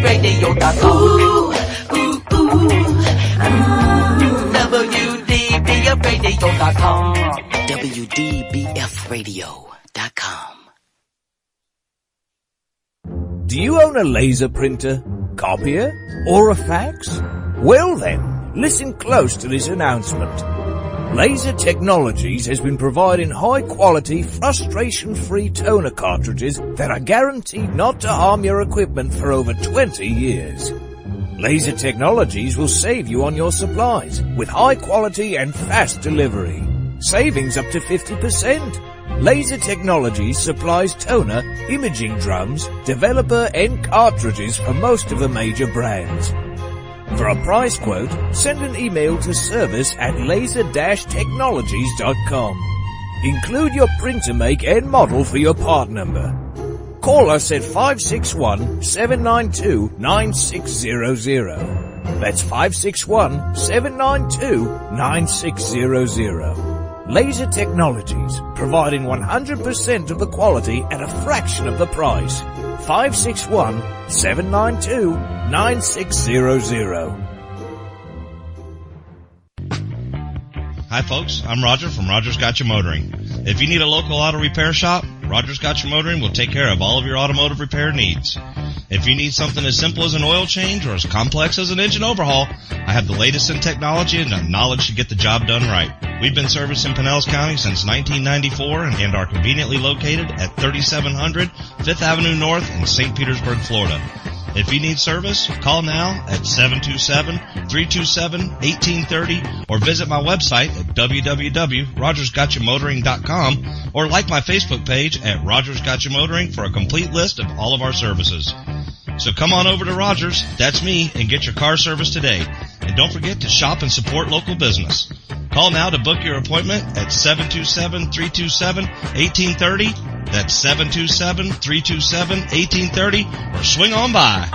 WDBFradio.com. WDBFradio.com. WDBFradio.com. Do you own a laser printer, copier, or a fax? Well then, listen close to this announcement. Laser Technologies has been providing high-quality, frustration-free toner cartridges that are guaranteed not to harm your equipment for over 20 years. Laser Technologies will save you on your supplies with high-quality and fast delivery. Savings up to 50%. Laser Technologies supplies toner, imaging drums, developer and cartridges for most of the major brands. For a price quote, send an email to service@laser-technologies.com. Include your printer make and model for your part number. Call us at 561-792-9600. That's 561-792-9600. Laser Technologies, providing 100% of the quality at a fraction of the price. 561-792-9600. Hi folks, I'm Roger from Rogers Gotcha Motoring. If you need a local auto repair shop, Rogers Gotcha Motoring will take care of all of your automotive repair needs. If you need something as simple as an oil change or as complex as an engine overhaul, I have the latest in technology and the knowledge to get the job done right. We've been servicing Pinellas County since 1994 and are conveniently located at 3700 5th Avenue North in St. Petersburg, Florida. If you need service, call now at 727-327-1830 or visit my website at www.rogersgotchamotoring.com or like my Facebook page at Rogers Gotcha Motoring for a complete list of all of our services. So come on over to Rogers, that's me, and get your car service today. And don't forget to shop and support local business. Call now to book your appointment at 727-327-1830. That's 727-327-1830, or swing on by.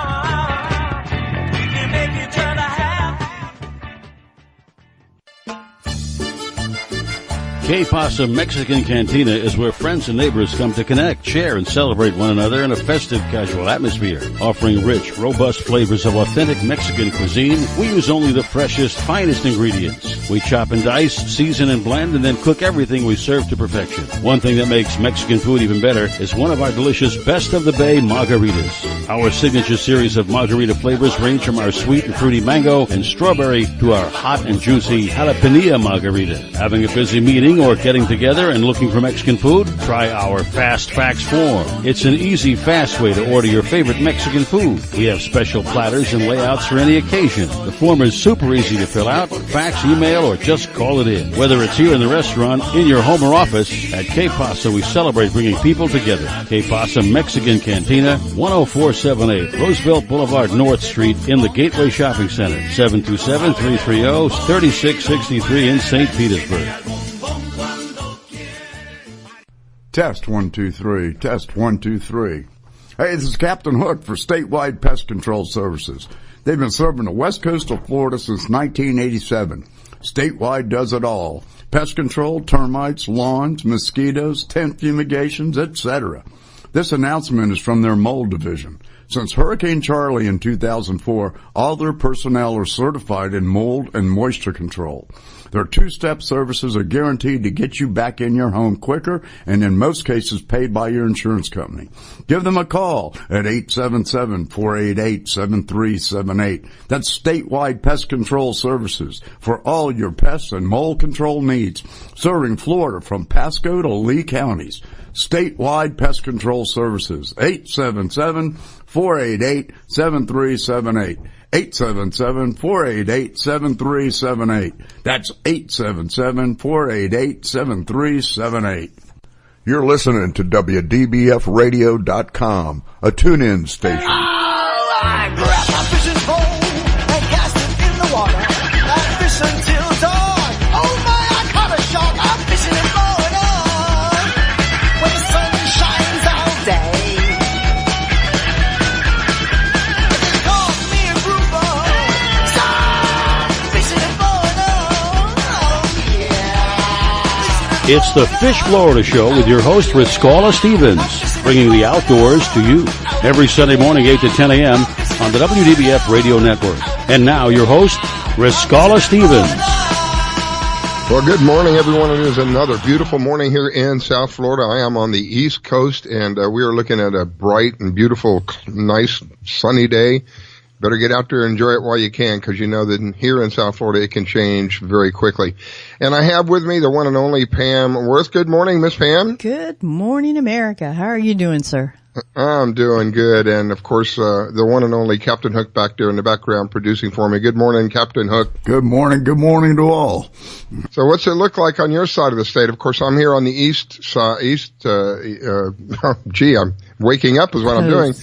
Que Pasa Mexican Cantina is where friends and neighbors come to connect, share, and celebrate one another in a festive, casual atmosphere. Offering rich, robust flavors of authentic Mexican cuisine, we use only the freshest, finest ingredients. We chop and dice, season and blend, and then cook everything we serve to perfection. One thing that makes Mexican food even better is one of our delicious Best of the Bay margaritas. Our signature series of margarita flavors range from our sweet and fruity mango and strawberry to our hot and juicy jalapeno margarita. Having a busy meeting or getting together and looking for Mexican food? Try our Fast Fax form. It's an easy, fast way to order your favorite Mexican food. We have special platters and layouts for any occasion. The form is super easy to fill out, fax, email, or just call it in. Whether it's here in the restaurant, in your home or office, at Que Pasa we celebrate bringing people together. Que Pasa Mexican Cantina, 10478 Roosevelt Boulevard North Street in the Gateway Shopping Center, 727-330-3663 in St. Petersburg. Test 1 2 3. Test 1 2 3. Hey, this is Captain Hook for Statewide Pest Control Services. They've been serving the west coast of Florida since 1987. Statewide does it all. Pest control, termites, lawns, mosquitoes, tent fumigations, etc. This announcement is from their mold division. Since Hurricane Charlie in 2004, all their personnel are certified in mold and moisture control. Their two-step services are guaranteed to get you back in your home quicker and in most cases paid by your insurance company. Give them a call at 877-488-7378. That's Statewide Pest Control Services for all your pests and mold control needs, serving Florida from Pasco to Lee counties. Statewide Pest Control Services, 877-488-7378. 877-488-7378. That's 877-488-7378. You're listening to WDBFradio.com, a tune-in station. Oh, I grab my fishing pole and cast it in the water. I fish until dawn. Oh my, I caught a shark. I'm fishing and blowing on when the sun shines all day. They call me a grouper. Stop fishing and blowing on. Oh yeah. This It's the Fish Florida Show with your host, Riscala Stevens, bringing the outdoors to you every Sunday morning, 8 to 10 a.m. on the WDBF Radio Network. And now, your host, Riscala Stevens. Well, good morning, everyone. It is another beautiful morning here in South Florida. I am on the East Coast, and we are looking at a bright and beautiful, nice, sunny day. Better get out there and enjoy it while you can, because you know that here in South Florida it can change very quickly. And I have with me the one and only Pam Worth. Good morning, Miss Pam. Good morning, America. How are you doing, sir? I'm doing good. And, of course, the one and only Captain Hook back there in the background producing for me. Good morning, Captain Hook. Good morning to all. So what's it look like on your side of the state? Of course, I'm here on the east side. I'm waking up is what I'm doing.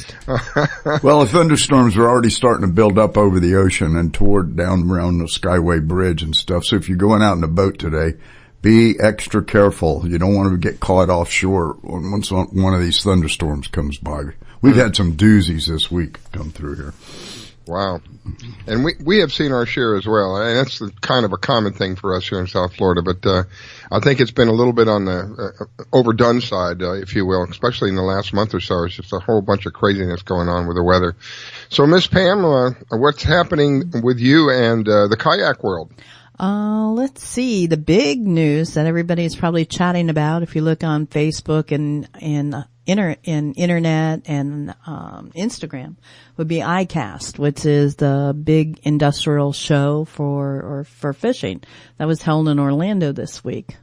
Well, the thunderstorms are already starting to build up over the ocean and toward down around the Skyway Bridge and stuff. So if you're going out in a boat today, be extra careful. You don't want to get caught offshore once one of these thunderstorms comes by. We've had some doozies this week come through here. Wow. And we have seen our share as well. And that's kind of a common thing for us here in South Florida. But I think it's been a little bit on the overdone side, if you will, especially in the last month or so. It's just a whole bunch of craziness going on with the weather. So, Miss Pam, what's happening with you and the kayak world? Let's see. The big news that everybody's probably chatting about, if you look on Facebook and internet and Instagram, would be ICAST, which is the big industrial show for fishing that was held in Orlando this week.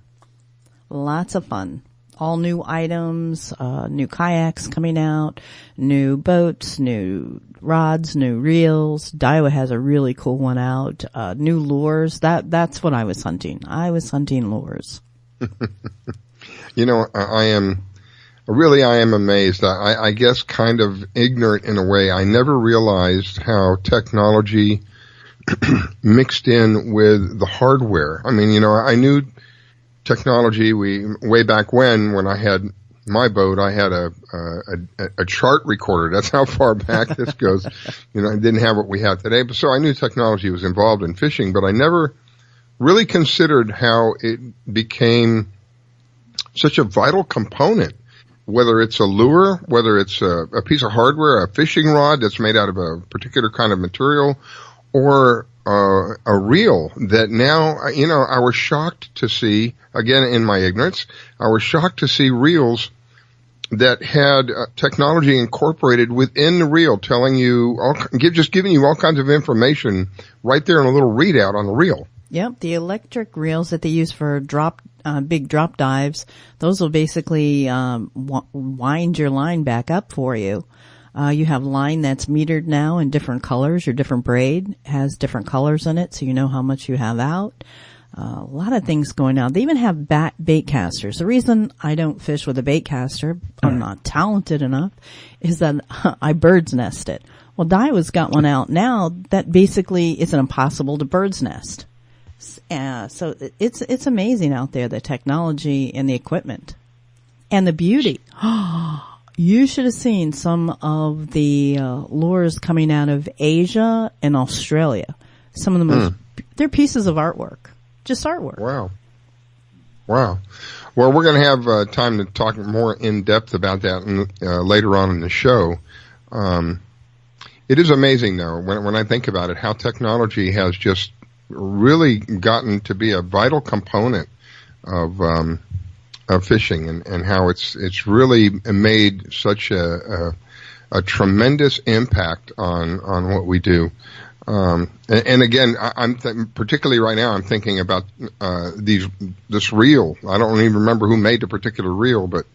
Lots of fun. All new items, new kayaks coming out, new boats, new rods, new reels. Daiwa has a really cool one out. New lures. That's what I was hunting. I was hunting lures. You know, I am amazed. I guess kind of ignorant in a way. I never realized how technology mixed in with the hardware. I mean, you know, I knew technology. Way back when I had my boat, I had a chart recorder. That's how far back this goes. You know, I didn't have what we have today, but so I knew technology was involved in fishing, but I never really considered how it became such a vital component. Whether it's a lure, whether it's a piece of hardware, a fishing rod that's made out of a particular kind of material, or a reel that now, you know, I was shocked to see, again in my ignorance, I was shocked to see reels that had technology incorporated within the reel, telling you, just giving you all kinds of information right there in a little readout on the reel. Yep, the electric reels that they use for big drop dives, those will basically wind your line back up for you. You have line that's metered now in different colors. Your different braid has different colors in it, so you know how much you have out. A lot of things going on. They even have bait casters. The reason I don't fish with a bait caster, I'm not talented enough, is that I bird's nest it. Well, Daiwa's got one out now that basically isn't impossible to bird's nest. So it's amazing out there, the technology and the equipment and the beauty. You should have seen some of the lures coming out of Asia and Australia. Some of the most, they're pieces of artwork, just artwork. Wow. Well, we're going to have time to talk more in depth about that later on in the show. It is amazing, though, when I think about it, how technology has just really gotten to be a vital component of fishing, and how it's really made such a tremendous impact on what we do. And again, particularly right now, I'm thinking about this reel. I don't even remember who made the particular reel, but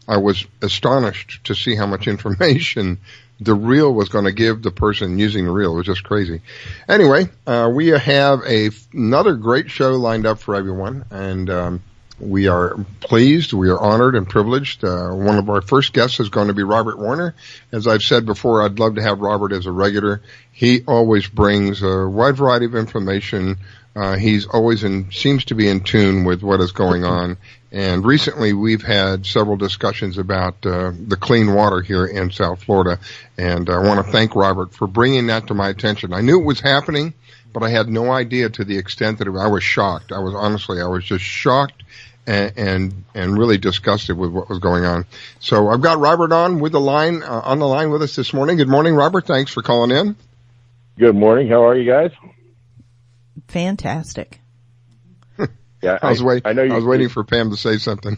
I was astonished to see how much information the reel was going to give the person using the reel. It was just crazy. Anyway, we have another great show lined up for everyone, and we are pleased, we are honored and privileged. One of our first guests is going to be Robert Warner. As I've said before, I'd love to have Robert as a regular. He always brings a wide variety of information. He's always seems to be in tune with what is going on. And recently we've had several discussions about the clean water here in South Florida. And I want to thank Robert for bringing that to my attention. I knew it was happening, but I had no idea to the extent that I was shocked. I was just shocked and really disgusted with what was going on. So I've got Robert on the line with us this morning. Good morning, Robert. Thanks for calling in. Good morning. How are you guys? Fantastic. Yeah, I was I know I was waiting for Pam to say something.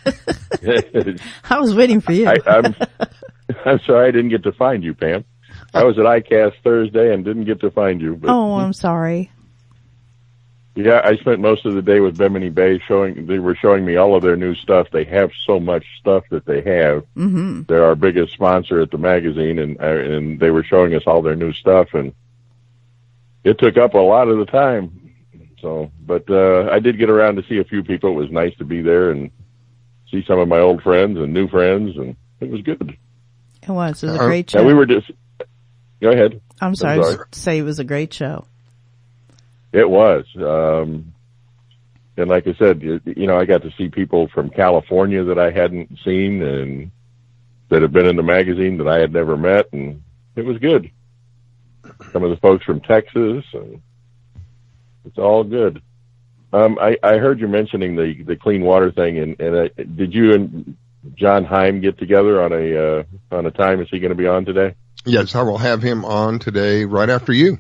I was waiting for you. I'm sorry I didn't get to find you, Pam. I was at ICAST Thursday and didn't get to find you. But, oh, I'm sorry. Yeah, I spent most of the day with Bimini Bay they were showing me all of their new stuff. They have so much stuff that they have. Mm-hmm. They're our biggest sponsor at the magazine, and they were showing us all their new stuff, and it took up a lot of the time. So, but I did get around to see a few people. It was nice to be there and see some of my old friends and new friends, and it was good. It was a great show. And we were just, go ahead. I'm sorry. I was to say it was a great show. It was. And like I said, I got to see people from California that I hadn't seen and that have been in the magazine that I had never met, and it was good. Some of the folks from Texas, and it's all good. I heard you mentioning the clean water thing, and did you and John Heim get together on a time? Is he going to be on today? Yes, I will have him on today right after you.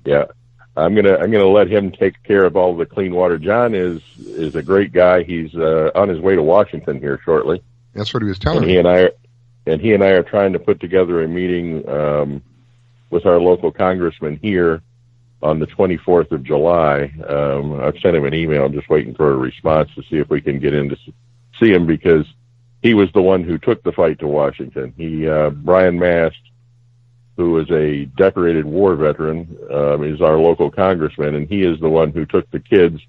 Yeah, I'm gonna let him take care of all the clean water. John is a great guy. He's on his way to Washington here shortly. That's what he was telling me. He and I are trying to put together a meeting with our local congressman here on the 24th of July. I've sent him an email. I'm just waiting for a response to see if we can get in to see him, because he was the one who took the fight to Washington. Brian Mast, who is a decorated war veteran, is our local congressman, and he is the one who took the kids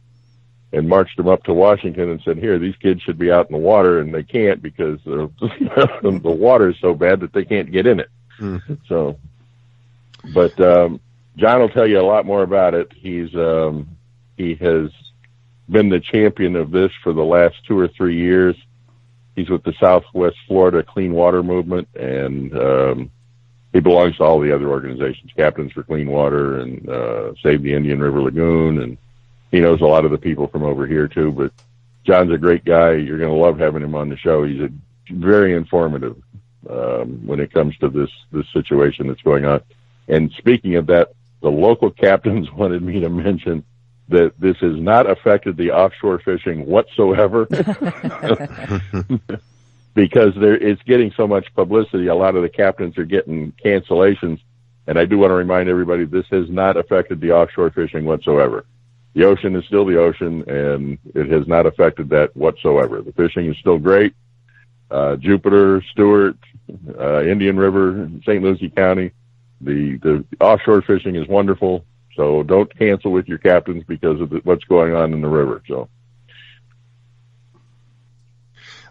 and marched them up to Washington and said, here, these kids should be out in the water, and they can't because the water is so bad that they can't get in it. Mm-hmm. So, but John will tell you a lot more about it. He has been the champion of this for the last 2 or 3 years. He's with the Southwest Florida Clean Water Movement, and he belongs to all the other organizations, Captains for Clean Water and Save the Indian River Lagoon, and he knows a lot of the people from over here too. But John's a great guy. You're going to love having him on the show. He's very informative when it comes to this situation that's going on. And speaking of that, the local captains wanted me to mention that this has not affected the offshore fishing whatsoever. Because it's getting so much publicity, a lot of the captains are getting cancellations. And I do want to remind everybody, this has not affected the offshore fishing whatsoever. The ocean is still the ocean, and it has not affected that whatsoever. The fishing is still great. Jupiter, Stewart, Indian River, St. Lucie County, the offshore fishing is wonderful. So don't cancel with your captains because of what's going on in the river. So.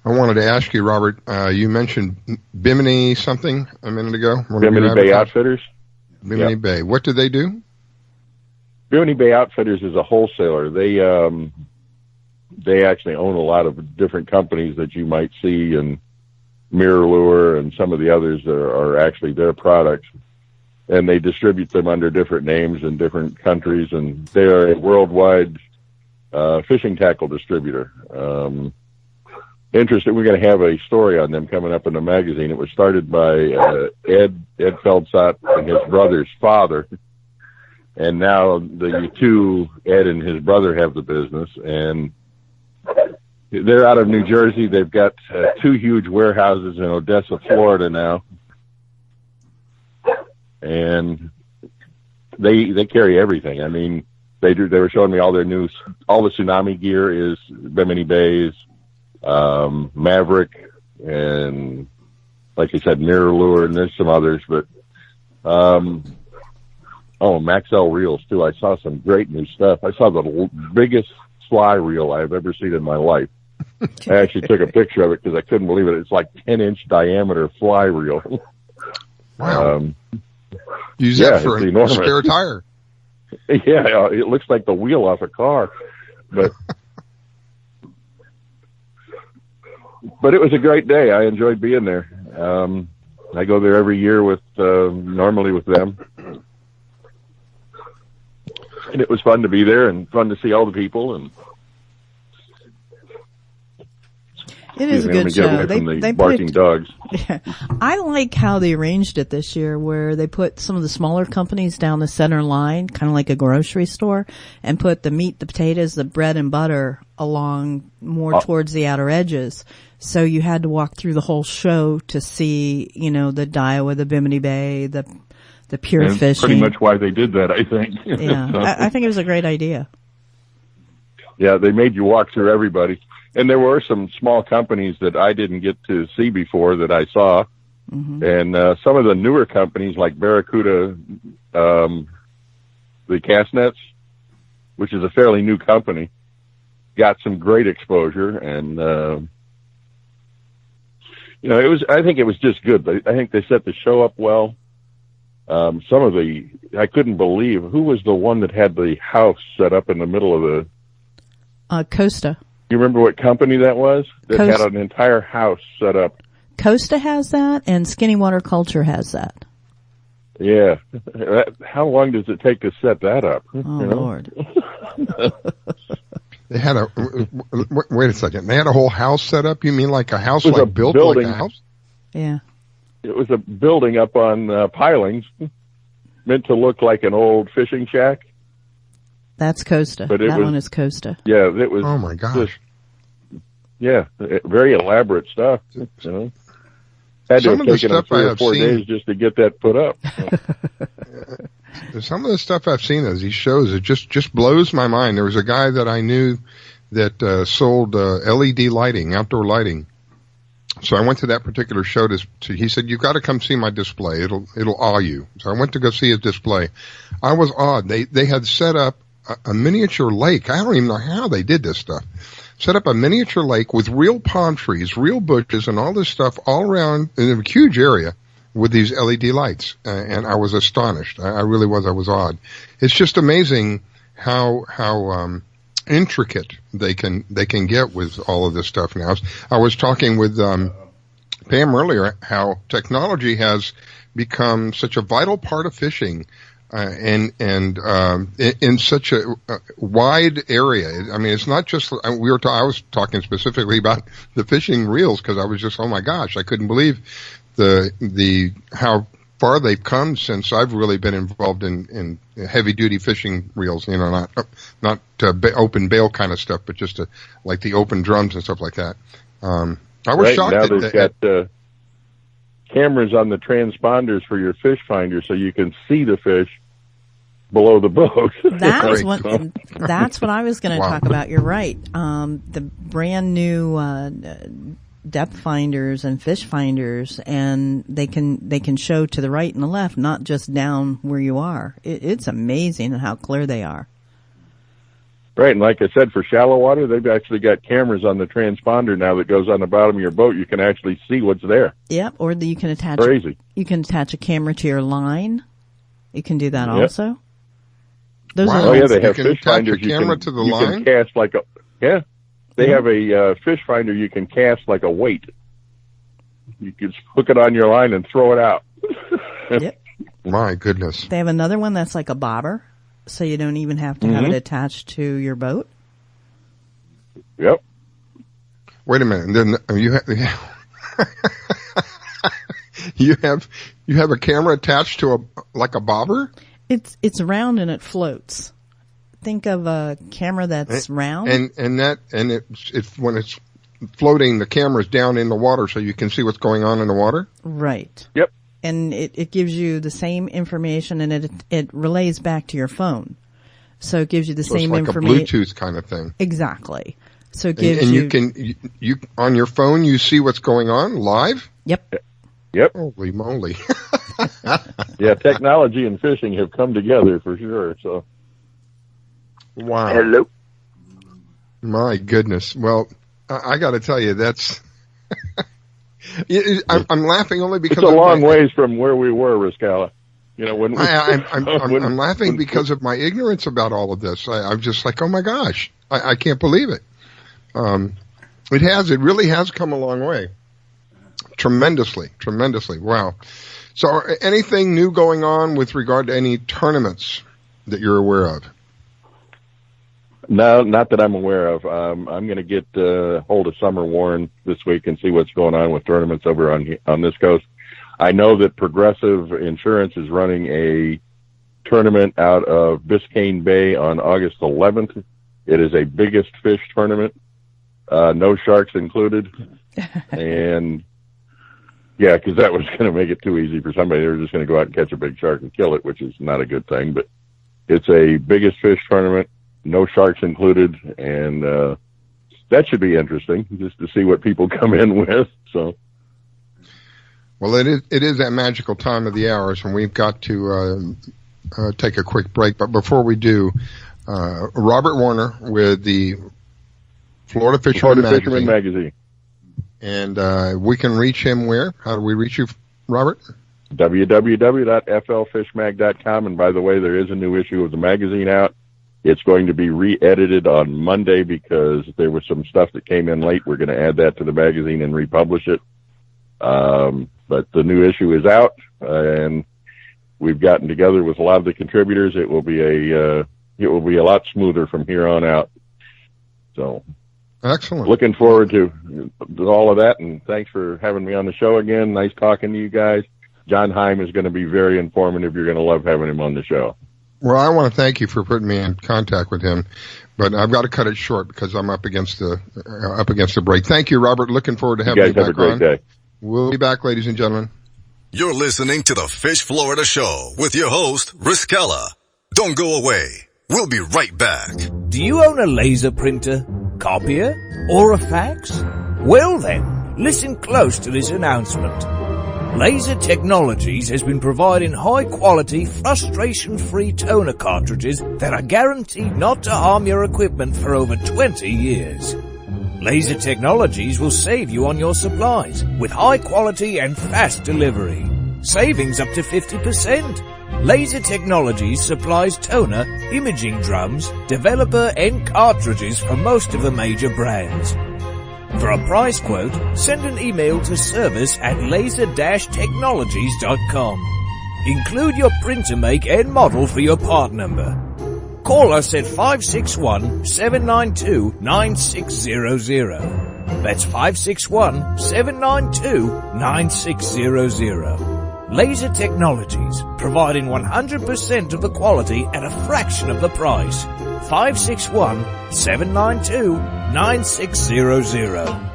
I wanted to ask you, Robert, you mentioned Bimini something a minute ago. Bimini Bay Outfitters. Bimini Bay. What do they do? Bimini Bay Outfitters is a wholesaler. They actually own a lot of different companies that you might see, and Mirror Lure and some of the others are actually their products. And they distribute them under different names in different countries, and they are a worldwide fishing tackle distributor. Interesting. We're going to have a story on them coming up in the magazine. It was started by Ed Feldsot and his brother's father, and now the two, Ed and his brother, have the business, and they're out of New Jersey. They've got 2 huge warehouses in Odessa, Florida now, and they carry everything. I mean, they were showing me all the tsunami gear is Bimini Bay's. Maverick, and like I said, Mirror Lure, and there's some others, but Maxell reels too. I saw some great new stuff. I saw the biggest fly reel I've ever seen in my life. I actually took a picture of it because I couldn't believe it. It's like 10-inch diameter fly reel. Wow. Use that for a spare tire. Yeah, it looks like the wheel off a car, but it was a great day. I enjoyed being there. I go there every year normally with them. And it was fun to be there and fun to see all the people. And It is a Let me good get show. away from the They barking put, dogs. I like how they arranged it this year, where they put some of the smaller companies down the center line, kind of like a grocery store, and put the meat, the potatoes, the bread and butter along more towards the outer edges. So you had to walk through the whole show to see, you know, the Daiwa, the Bimini Bay, the pure And fishing. pretty much why they did that, I think. Yeah, So, I think it was a great idea. yeah, they made you walk through everybody. And there were some small companies that I didn't get to see before that I saw. Mm-hmm. And some of the newer companies like Barracuda, the cast nets, which is a fairly new company, got some great exposure. And, you know, I think it was just good. I think they set the show up well. I couldn't believe, who was the one that had the house set up in the middle of the, Costa. you remember what company that was? That had an entire house set up. Costa has that, and Skinny Water Culture has that. Yeah. How long does it take to set that up? Oh, Lord. They had wait a second. They had a whole house set up? You mean like a house It was like a built building. like a house? Yeah. It was a building up on pilings, meant to look like an old fishing shack. That's Costa. But that one is Costa. Yeah, it was. Oh my gosh. Yeah, very elaborate stuff. You know, had to Some have of the taken them stuff 3 I or have 4 seen- days just to get that put up. Some of the stuff I've seen as these shows, it just blows my mind. There was a guy that I knew that sold LED lighting, outdoor lighting. So I went to that particular show he said, "You've got to come see my display. It'll awe you." So I went to go see his display. I was awed. They had set up a miniature lake. I don't even know how they did this stuff. Set up a miniature lake with real palm trees, real bushes, and all this stuff all around in a huge area with these LED lights. And I was astonished. I really was. I was awed. It's just amazing how intricate they can get with all of this stuff now. I was talking with Pam earlier how technology has become such a vital part of fishing, and in such a wide area. I mean, it's not just I was talking specifically about the fishing reels because I was just, oh my gosh, I couldn't believe the how far they've come since I've really been involved in heavy duty fishing reels, you know, not open bail kind of stuff, but just like the open drums and stuff like that. I was shocked now that they've got cameras on the transponders for your fish finder, so you can see the fish below the boat. That's Right. that's what I was going to Wow. talk about. You're right. The brand new depth finders and fish finders, and they can show to the right and the left, not just down where you are. It's amazing how clear they are. Right, and like I said, for shallow water, they've actually got cameras on the transponder now that goes on the bottom of your boat. You can actually see what's there. Yep. Or you can attach Crazy. You can attach a camera to your line. You can do that Yep. also. Those Wow. are Oh yeah, ones- they have can fish attach a finders. camera to the you line? can cast like a They have a fish finder you can cast like a weight. You can hook it on your line and throw it out. Yep. my goodness. They have another one that's like a bobber, so you don't even have to have it attached to your boat. Yep. Wait a minute. Then you have a camera attached to a bobber? It's round and it floats. Think of a camera that's round. And it's when it's floating, the camera's down in the water so you can see what's going on in the water? Right. Yep. And it gives you the same information, and it relays back to your phone. So it gives you the So it's same like a information. Bluetooth kind of thing. Exactly. So it gives And you. you can you on your phone you see what's going on live? Yep. Yep. Holy moly. Yeah, technology and fishing have come together for sure. So Wow. Hello. My goodness. Well, I got to tell you, that's. I'm laughing only because it's a long ways from where we were, Riscala. You know, when we, I'm laughing because of my ignorance about all of this. I'm just like, oh my gosh, I can't believe it. It really has come a long way. Tremendously. Wow. So anything new going on with regard to any tournaments that you're aware of? No, not that I'm aware of. I'm going to get hold of Summer Warren this week and see what's going on with tournaments over on this coast. I know that Progressive Insurance is running a tournament out of Biscayne Bay on August 11th. It is a biggest fish tournament, no sharks included. And yeah, because that was going to make it too easy for somebody. They were just going to go out and catch a big shark and kill it, which is not a good thing. But it's a biggest fish tournament, no sharks included, and that should be interesting just to see what people come in with. So. Well, it is that magical time of the hours when we've got to take a quick break. But before we do, Robert Warner with the Florida Fisherman Magazine. And we can reach him where? How do we reach you, Robert? www.flfishmag.com. And by the way, there is a new issue of the magazine out. It's going to be re-edited on Monday because there was some stuff that came in late. We're going to add that to the magazine and republish it. But the new issue is out, and we've gotten together with a lot of the contributors. It will be a lot smoother from here on out. So, excellent. Looking forward to all of that, and thanks for having me on the show again. Nice talking to you guys. John Heim is going to be very informative. You're going to love having him on the show. Well, I want to thank you for putting me in contact with him, but I've got to cut it short because I'm up against the break. Thank you, Robert. Looking forward to having you back on. You guys have a great day. We'll be back, ladies and gentlemen. You're listening to the Fish Florida Show with your host, Riskella. Don't go away. We'll be right back. Do you own a laser printer, copier, or a fax? Well then, listen close to this announcement. Laser Technologies has been providing high-quality, frustration-free toner cartridges that are guaranteed not to harm your equipment for over 20 years. Laser Technologies will save you on your supplies with high quality and fast delivery. Savings up to 50%. Laser Technologies supplies toner, imaging drums, developer and cartridges for most of the major brands. For a price quote, send an email to service@laser-technologies.com. Include your printer make and model for your part number. Call us at 561-792-9600. That's 561-792-9600. Laser Technologies, providing 100% of the quality at a fraction of the price. 561-792-9600.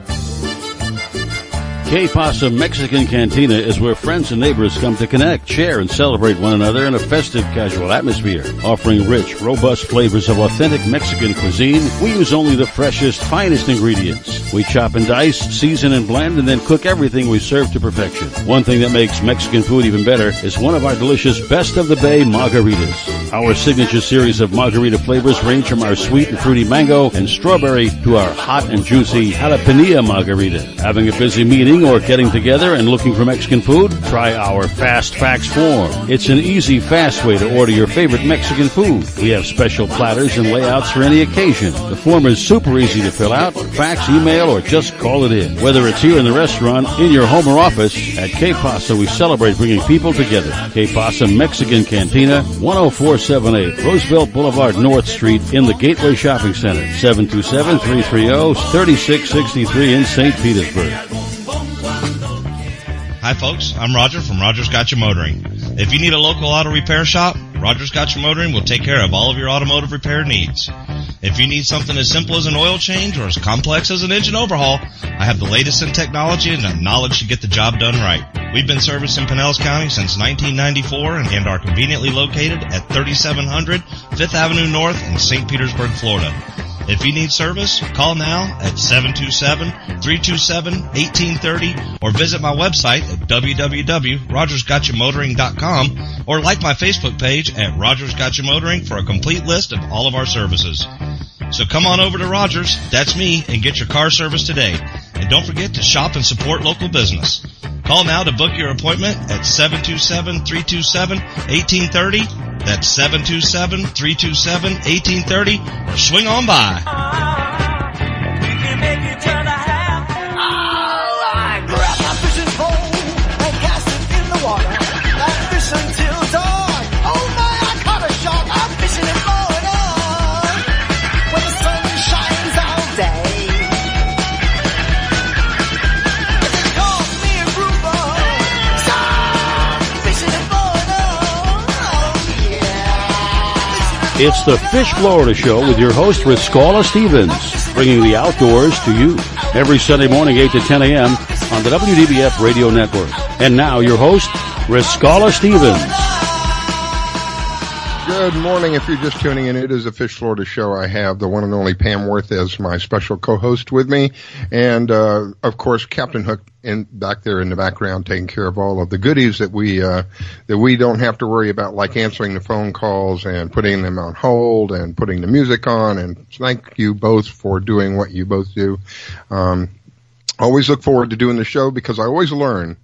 Que Pasa Mexican Cantina is where friends and neighbors come to connect, share, and celebrate one another in a festive, casual atmosphere. Offering rich, robust flavors of authentic Mexican cuisine, we use only the freshest, finest ingredients. We chop and dice, season and blend, and then cook everything we serve to perfection. One thing that makes Mexican food even better is one of our delicious Best of the Bay margaritas. Our signature series of margarita flavors range from our sweet and fruity mango and strawberry to our hot and juicy jalapeno margarita. Having a busy meeting or getting together and looking for Mexican food? Try our Fast Fax form. It's an easy, fast way to order your favorite Mexican food. We have special platters and layouts for any occasion. The form is super easy to fill out, fax, email, or just call it in. Whether it's here in the restaurant, in your home or office, at Que Pasa we celebrate bringing people together. Que Pasa Mexican Cantina, 10478 Roosevelt Boulevard North Street in the Gateway Shopping Center, 727-330-3663 in St. Petersburg. Hi folks, I'm Roger from Roger's Gotcha Motoring. If you need a local auto repair shop, Roger's Gotcha Motoring will take care of all of your automotive repair needs. If you need something as simple as an oil change or as complex as an engine overhaul, I have the latest in technology and the knowledge to get the job done right. We've been servicing Pinellas County since 1994 and are conveniently located at 3700 5th Avenue North in St. Petersburg, Florida. If you need service, call now at 727-327-1830 or visit my website at www.rogersgotchamotoring.com or like my Facebook page at Rogers Gotcha Motoring for a complete list of all of our services. So come on over to Rogers, that's me, and get your car service today. And don't forget to shop and support local business. Call now to book your appointment at 727-327-1830. That's 727-327-1830, or swing on by. I grab my fishing pole and cast it in the water. I fish until dawn. Oh my, I caught a shark. I'm fishing and blowing on. When the It's the Fish Florida Show with your host, Riscala Stevens, bringing the outdoors to you every Sunday morning, 8 to 10 a.m. on the WDBF Radio Network. And now, your host, Riscala Stevens. Good morning. If you're just tuning in, it is the Fish Florida Show. I have the one and only Pam Worth as my special co-host with me. And, of course, Captain Hook back there in the background taking care of all of the goodies that we don't have to worry about, like answering the phone calls and putting them on hold and putting the music on. And thank you both for doing what you both do. Always look forward to doing the show because I always learn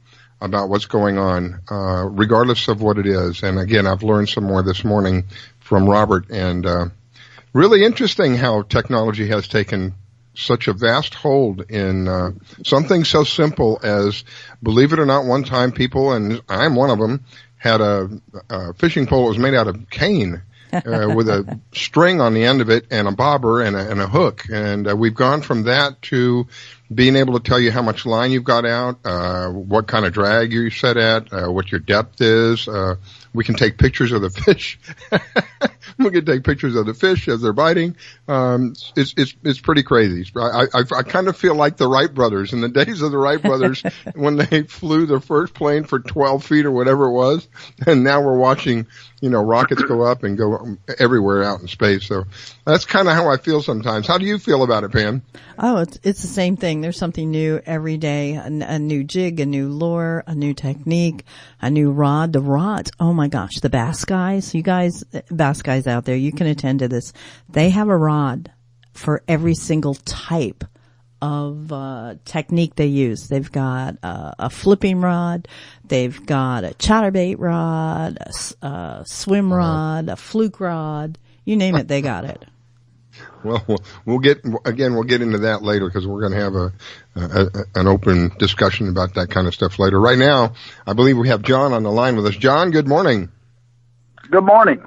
about what's going on, regardless of what it is. And again, I've learned some more this morning from Robert, and really interesting how technology has taken such a vast hold in something so simple as, believe it or not, one time people, and I'm one of them, had a fishing pole that was made out of cane. With a string on the end of it and a bobber and a hook. And we've gone from that to being able to tell you how much line you've got out, what kind of drag you're set at, what your depth is. We can take pictures of the fish. We can take pictures of the fish as they're biting. It's pretty crazy. I kind of feel like the Wright brothers in the days of the Wright brothers when they flew their first plane for 12 feet or whatever it was. And now we're watching, rockets go up and go everywhere out in space. So that's kind of how I feel sometimes. How do you feel about it, Pam? Oh, it's the same thing. There's something new every day, a new jig, a new lure, a new technique, a new rod. The rods, oh my gosh, the bass guys, bass guys out there, you can attend to this. They have a rod for every single type of technique they use. They've got a flipping rod, they've got a chatterbait rod, a swim rod, a fluke rod, you name it, they got it. Well, we'll get into that later because we're going to have an open discussion about that kind of stuff later. Right now, I believe we have John on the line with us. John, good morning. Good morning.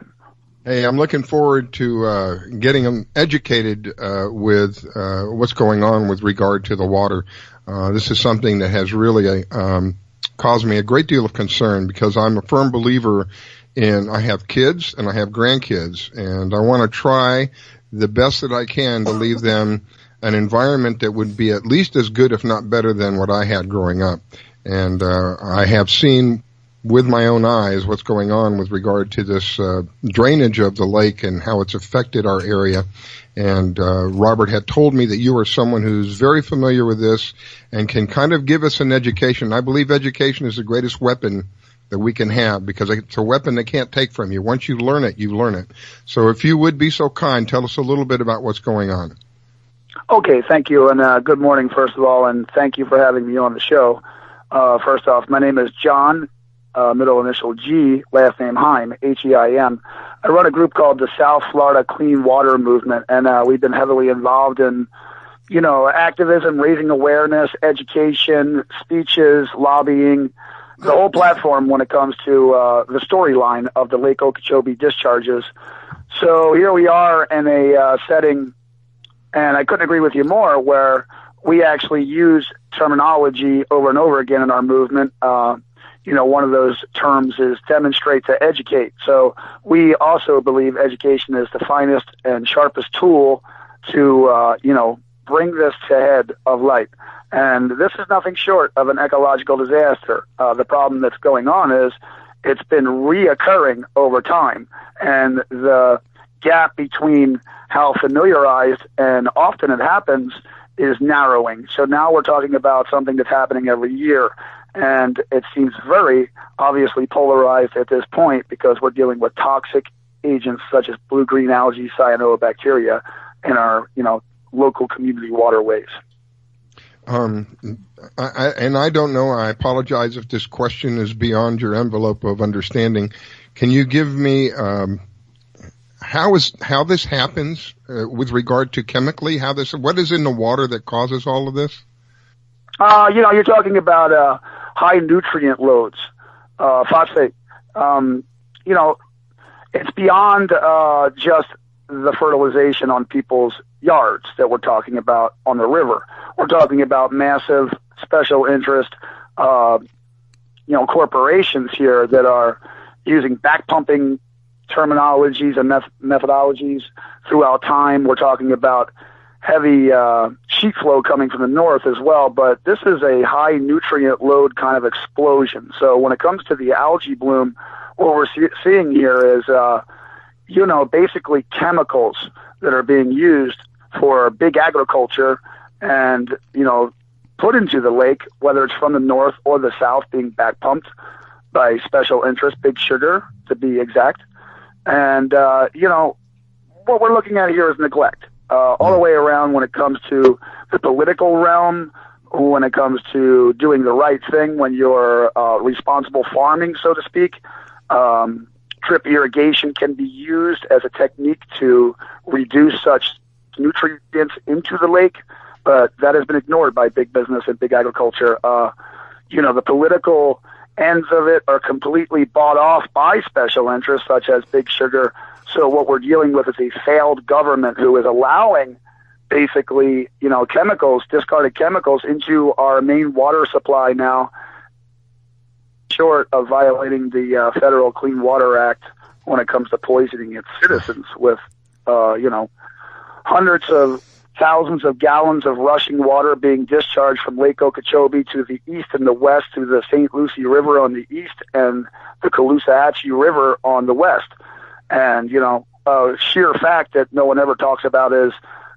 Hey, I'm looking forward to getting them educated with what's going on with regard to the water. This is something that has really caused me a great deal of concern because I'm a firm believer in I have kids and I have grandkids, and I want to try the best that I can to leave them an environment that would be at least as good, if not better, than what I had growing up. And I have seen with my own eyes what's going on with regard to this drainage of the lake and how it's affected our area. And Robert had told me that you are someone who's very familiar with this and can kind of give us an education. I believe education is the greatest weapon that we can have because it's a weapon they can't take from you. Once you learn it, you learn it. So if you would be so kind, tell us a little bit about what's going on. Okay, thank you, and good morning, first of all, and thank you for having me on the show. First off, my name is John, middle initial G, last name Heim, H-E-I-M. I run a group called the South Florida Clean Water Movement, and we've been heavily involved in, activism, raising awareness, education, speeches, lobbying, the whole platform when it comes to the storyline of the Lake Okeechobee discharges. So here we are in a setting, and I couldn't agree with you more, where we actually use terminology over and over again in our movement. One of those terms is demonstrate to educate. So we also believe education is the finest and sharpest tool to, bring this to head of light. And this is nothing short of an ecological disaster. The problem that's going on is it's been reoccurring over time. And the gap between how familiarized and often it happens is narrowing. So now we're talking about something that's happening every year. And it seems very obviously polarized at this point because we're dealing with toxic agents such as blue-green algae, cyanobacteria in our, local community waterways. I don't know. I apologize if this question is beyond your envelope of understanding. Can you give me how this happens with regard to chemically? What is in the water that causes all of this? You're talking about high nutrient loads, phosphate. It's beyond just the fertilization on people's yards that we're talking about on the river. We're talking about massive special interest, corporations here that are using back pumping terminologies and methodologies throughout time. We're talking about heavy sheet flow coming from the north as well, but this is a high nutrient load kind of explosion. So when it comes to the algae bloom, what we're seeing here is, basically chemicals that are being used for big agriculture and, put into the lake, whether it's from the north or the south, being back pumped by special interest, Big Sugar to be exact. And, what we're looking at here is neglect. All the way around when it comes to the political realm, when it comes to doing the right thing when you're responsible farming, so to speak. Drip irrigation can be used as a technique to reduce such nutrients into the lake, but that has been ignored by big business and big agriculture. The political ends of it are completely bought off by special interests such as Big Sugar. So what we're dealing with is a failed government who is allowing basically, chemicals, discarded chemicals into our main water supply now, short of violating the Federal Clean Water Act when it comes to poisoning its citizens with, hundreds of thousands of gallons of rushing water being discharged from Lake Okeechobee to the east and the west to the St. Lucie River on the east and the Caloosahatchee River on the west. And, sheer fact that no one ever talks about is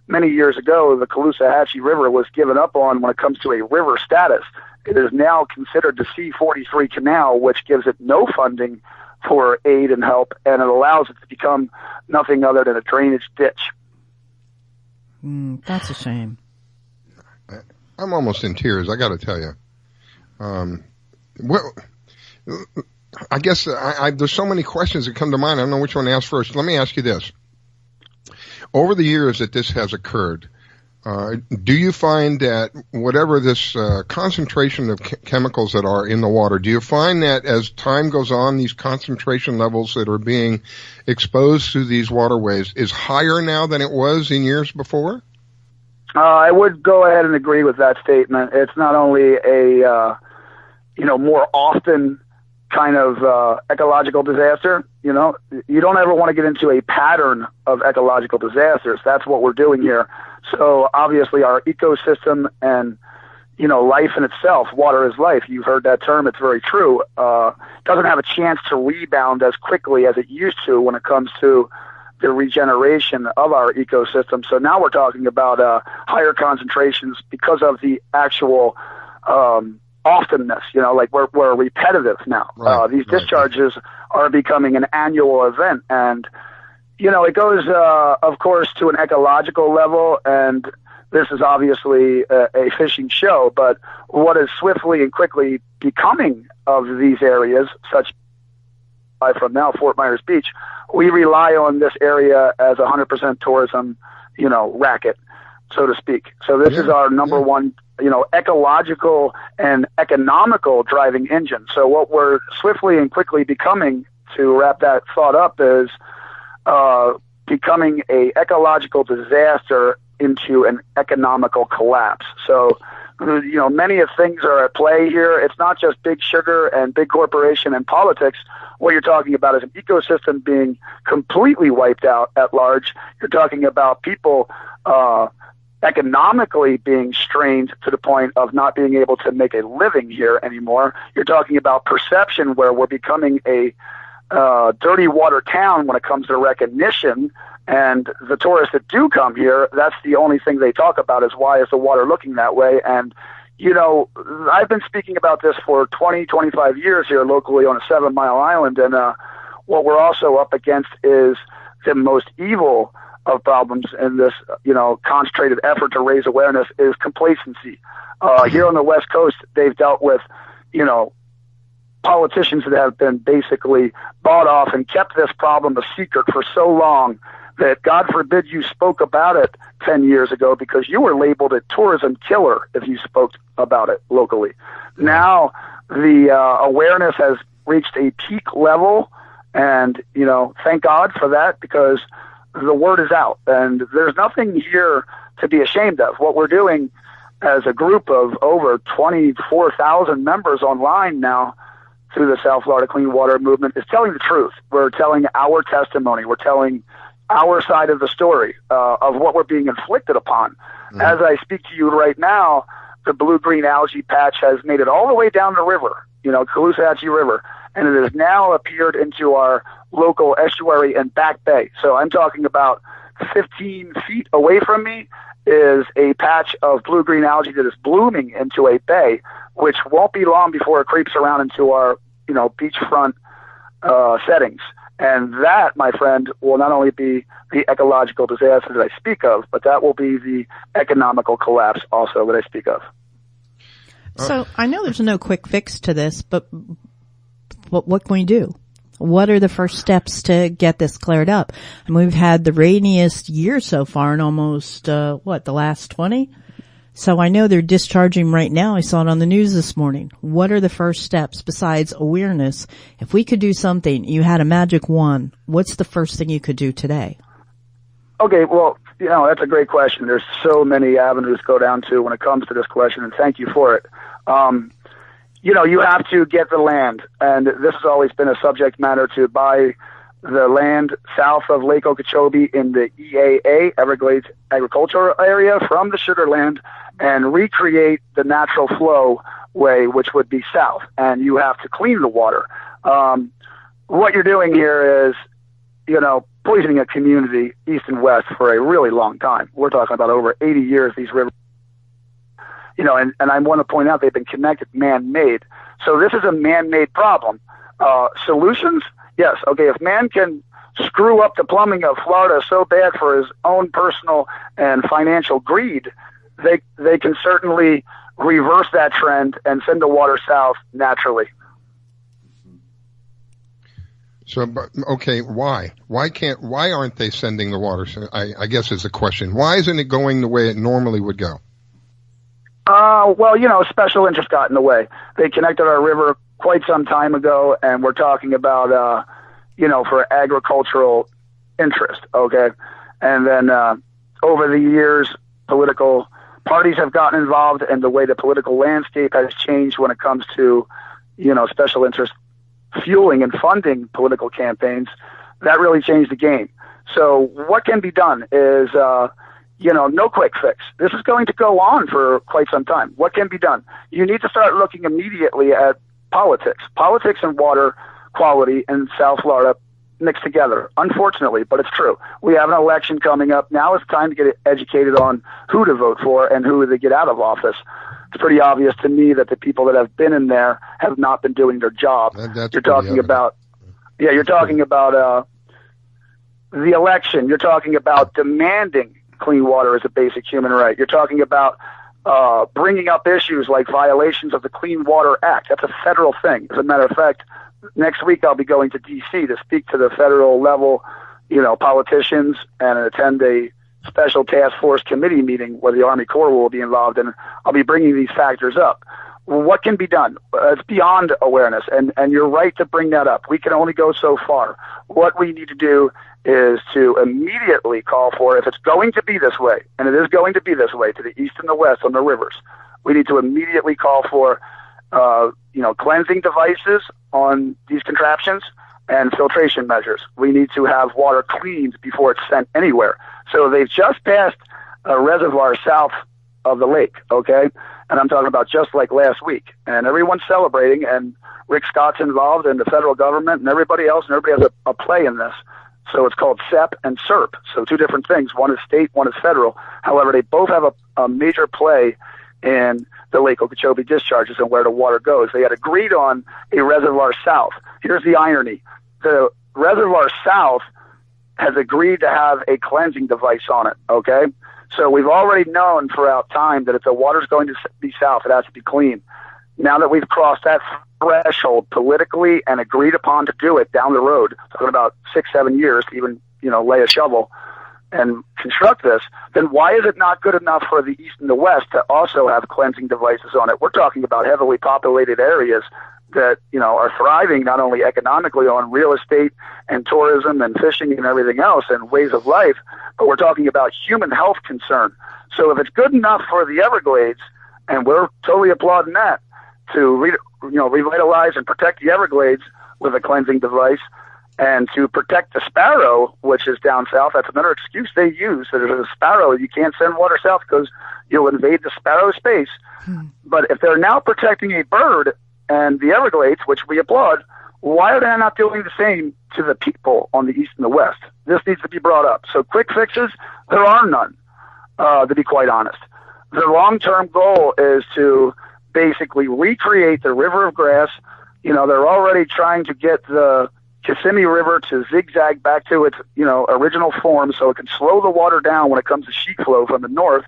many years ago, the Caloosahatchee River was given up on when it comes to a river status. It is now considered the C-43 canal, which gives it no funding for aid and help, and it allows it to become nothing other than a drainage ditch. That's a shame. I'm almost in tears, I got to tell you. I guess there's so many questions that come to mind. I don't know which one to ask first. Let me ask you this. Over the years that this has occurred, do you find that whatever this concentration of chemicals that are in the water, do you find that as time goes on, these concentration levels that are being exposed to these waterways is higher now than it was in years before? I would go ahead and agree with that statement. It's not only a, more often kind of ecological disaster. You don't ever want to get into a pattern of ecological disasters. That's what we're doing here. So obviously our ecosystem and, life in itself, water is life. You've heard that term. It's very true. Doesn't have a chance to rebound as quickly as it used to when it comes to the regeneration of our ecosystem. So now we're talking about higher concentrations because of the actual oftenness, like we're repetitive now. Right, these discharges are becoming an annual event, and it goes, of course, to an ecological level, and this is obviously a fishing show, but what is swiftly and quickly becoming of these areas, such from now Fort Myers Beach, we rely on this area as 100% tourism, racket, so to speak. So this is our number one, ecological and economical driving engine. So what we're swiftly and quickly becoming, to wrap that thought up, is becoming a ecological disaster into an economical collapse. So, many of things are at play here. It's not just Big Sugar and big corporation and politics. What you're talking about is an ecosystem being completely wiped out at large. You're talking about people economically being strained to the point of not being able to make a living here anymore. You're talking about perception, where we're becoming a dirty water town when it comes to recognition. And the tourists that do come here, that's the only thing they talk about is why is the water looking that way. And, I've been speaking about this for 20, 25 years here locally on a 7-mile island. And what we're also up against is the most evil of problems in this, concentrated effort to raise awareness is complacency. Here on the West Coast, they've dealt with, politicians that have been basically bought off and kept this problem a secret for so long that, God forbid, you spoke about it 10 years ago because you were labeled a tourism killer if you spoke about it locally. Now the awareness has reached a peak level, and, thank God for that, because the word is out, and there's nothing here to be ashamed of. What we're doing as a group of over 24,000 members online now through the South Florida Clean Water Movement is telling the truth. We're telling our testimony. We're telling our side of the story of what we're being inflicted upon. Mm-hmm. As I speak to you right now, the blue-green algae patch has made it all the way down the river, Caloosahatchee River, and it has now appeared into our local estuary and back bay. So I'm talking about 15 feet away from me is a patch of blue-green algae that is blooming into a bay, which won't be long before it creeps around into our, beachfront settings. And that, my friend, will not only be the ecological disaster that I speak of, but that will be the economical collapse also that I speak of. So I know there's no quick fix to this, but what can we do? What are the first steps to get this cleared up? And we've had the rainiest year so far in almost, the last 20? So I know they're discharging right now. I saw it on the news this morning. What are the first steps besides awareness? If we could do something, you had a magic wand, what's the first thing you could do today? Okay, well, that's a great question. There's so many avenues to go down to when it comes to this question, and thank you for it. You have to get the land, and this has always been a subject matter to buy the land south of Lake Okeechobee in the EAA, Everglades Agricultural Area, from the Sugar Land and recreate the natural flow way, which would be south, and you have to clean the water. What you're doing here is, poisoning a community east and west for a really long time. We're talking about over 80 years, these rivers. And I want to point out they've been connected man-made. So this is a man-made problem. Solutions? Yes. Okay, if man can screw up the plumbing of Florida so bad for his own personal and financial greed, they can certainly reverse that trend and send the water south naturally. So, okay, why? Why aren't they sending the water? I guess is the question. Why isn't it going the way it normally would go? Special interest got in the way. They connected our river quite some time ago, and we're talking about, for agricultural interest, okay? And then over the years, political parties have gotten involved, and the way the political landscape has changed when it comes to, special interest fueling and funding political campaigns, that really changed the game. So what can be done is, no quick fix. This is going to go on for quite some time. What can be done? You need to start looking immediately at politics. Politics and water quality in South Florida mixed together, unfortunately, but it's true. We have an election coming up. Now it's time to get educated on who to vote for and who to get out of office. It's pretty obvious to me that the people that have been in there have not been doing their job. You're talking about the election. You're talking about demanding clean water as a basic human right. You're talking about bringing up issues like violations of the Clean Water Act. That's a federal thing. As a matter of fact, next week I'll be going to D.C. to speak to the federal level, politicians and attend a special task force committee meeting where the Army Corps will be involved, and I'll be bringing these factors up. What can be done? It's beyond awareness, and you're right to bring that up. We can only go so far. What we need to do is to immediately call for, if it's going to be this way, and it is going to be this way to the east and the west on the rivers, we need to immediately call for, cleansing devices on these contraptions and filtration measures. We need to have water cleaned before it's sent anywhere. So they've just passed a reservoir south of the lake, okay? And I'm talking about just like last week. And everyone's celebrating, and Rick Scott's involved, and the federal government, and everybody else, and everybody has a play in this. So it's called SEP and SERP. So two different things. One is state, one is federal. However, they both have a major play in the Lake Okeechobee discharges and where the water goes. They had agreed on a reservoir south. Here's the irony. The reservoir south has agreed to have a cleansing device on it, okay? So we've already known throughout time that if the water's going to be south, it has to be clean. Now that we've crossed that threshold politically and agreed upon to do it down the road, talking about 6-7 years to even, lay a shovel and construct this, then why is it not good enough for the east and the west to also have cleansing devices on it? We're talking about heavily populated areas that, are thriving not only economically on real estate and tourism and fishing and everything else and ways of life, but we're talking about human health concern. So if it's good enough for the Everglades, and we're totally applauding that, to revitalize and protect the Everglades with a cleansing device, and to protect the sparrow, which is down south. That's another excuse they use. There's a sparrow. You can't send water south because you'll invade the sparrow space. But if they're now protecting a bird and the Everglades, which we applaud, why are they not doing the same to the people on the east and the west? This needs to be brought up. So quick fixes, there are none, to be quite honest. The long-term goal is to basically recreate the river of grass. They're already trying to get the Kissimmee River to zigzag back to its, original form so it can slow the water down when it comes to sheet flow from the north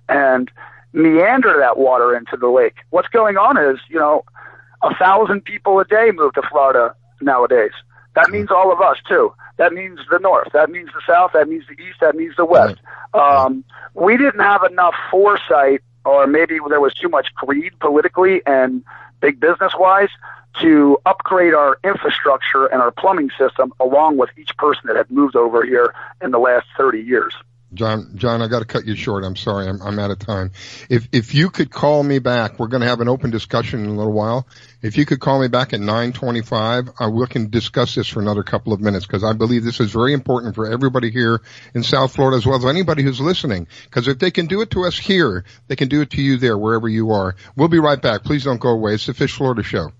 and meander that water into the lake. What's going on is, 1,000 people a day move to Florida nowadays. That means all of us, too. That means the north. That means the south. That means the east. That means the west. We didn't have enough foresight, or maybe there was too much greed politically and big business-wise, to upgrade our infrastructure and our plumbing system along with each person that had moved over here in the last 30 years. John, I got to cut you short. I'm sorry. I'm out of time. If you could call me back, we're going to have an open discussion in a little while. If you could call me back at 9:25, we can discuss this for another couple of minutes, because I believe this is very important for everybody here in South Florida as well as anybody who's listening. Because if they can do it to us here, they can do it to you there, wherever you are. We'll be right back. Please don't go away. It's the Fish Florida Show.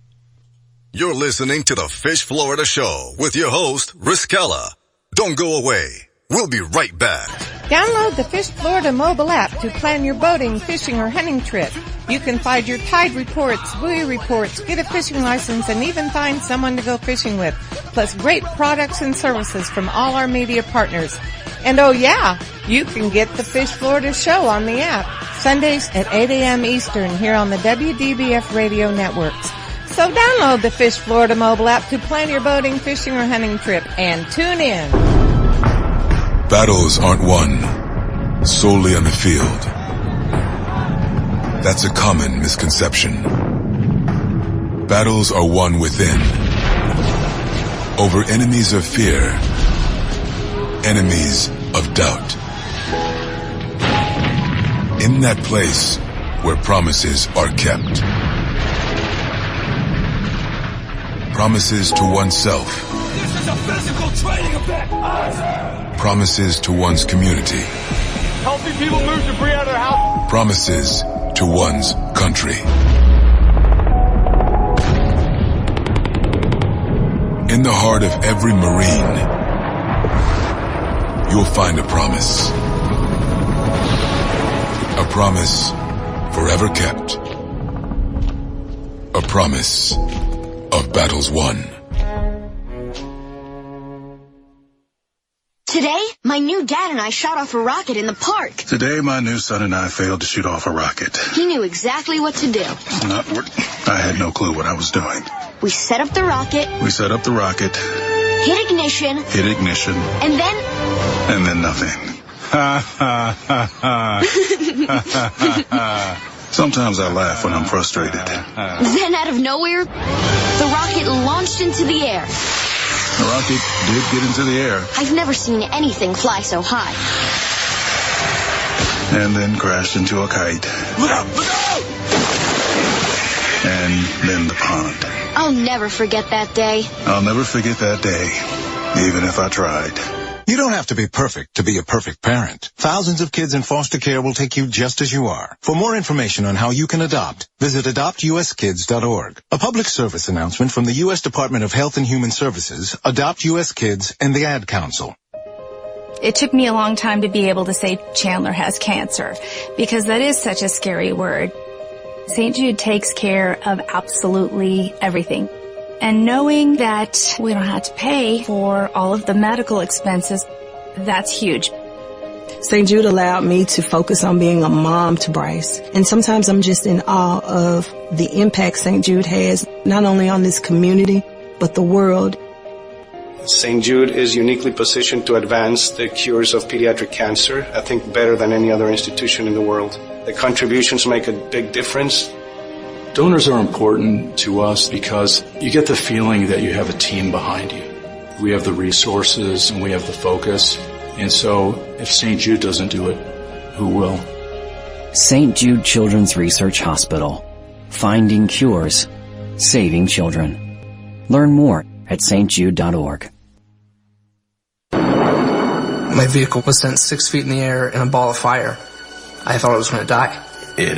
You're listening to the Fish Florida Show with your host, Riskella. Don't go away. We'll be right back. Download the Fish Florida mobile app to plan your boating, fishing, or hunting trip. You can find your tide reports, buoy reports, get a fishing license, and even find someone to go fishing with. Plus great products and services from all our media partners. And oh yeah, you can get the Fish Florida Show on the app. Sundays at 8 a.m. Eastern here on the WDBF radio networks. So download the Fish Florida mobile app to plan your boating, fishing, or hunting trip and tune in. Battles aren't won solely on the field. That's a common misconception. Battles are won within, over enemies of fear, enemies of doubt. In that place where promises are kept. Promises to oneself. This is a physical training event. Promises to one's community. Healthy people move debris out of their house. Promises to one's country. In the heart of every Marine, you'll find a promise. A promise forever kept. A promise of battles won. Today, my new dad and I shot off a rocket in the park. Today, my new son and I failed to shoot off a rocket. He knew exactly what to do. I had no clue what I was doing. We set up the rocket. Hit ignition. And then nothing. Sometimes I laugh when I'm frustrated. Then out of nowhere, the rocket launched into the air. The rocket did get into the air. I've never seen anything fly so high. And then crashed into a kite. Look out! Look out! And then the pond. I'll never forget that day. I'll never forget that day, even if I tried. You don't have to be perfect to be a perfect parent. Thousands of kids in foster care will take you just as you are. For more information on how you can adopt, visit adoptuskids.org. A public service announcement from the U.S. Department of Health and Human Services, Adopt U.S. Kids, and the Ad Council. It took me a long time to be able to say Chandler has cancer, because that is such a scary word. St. Jude takes care of absolutely everything. And knowing that we don't have to pay for all of the medical expenses, that's huge. St. Jude allowed me to focus on being a mom to Bryce. And sometimes I'm just in awe of the impact St. Jude has, not only on this community, but the world. St. Jude is uniquely positioned to advance the cures of pediatric cancer, I think better than any other institution in the world. The contributions make a big difference. Donors are important to us because you get the feeling that you have a team behind you. We have the resources and we have the focus. And so if St. Jude doesn't do it, who will? St. Jude Children's Research Hospital. finding cures, saving children. Learn more at stjude.org. My vehicle was sent 6 feet in the air in a ball of fire. I thought I was going to die. It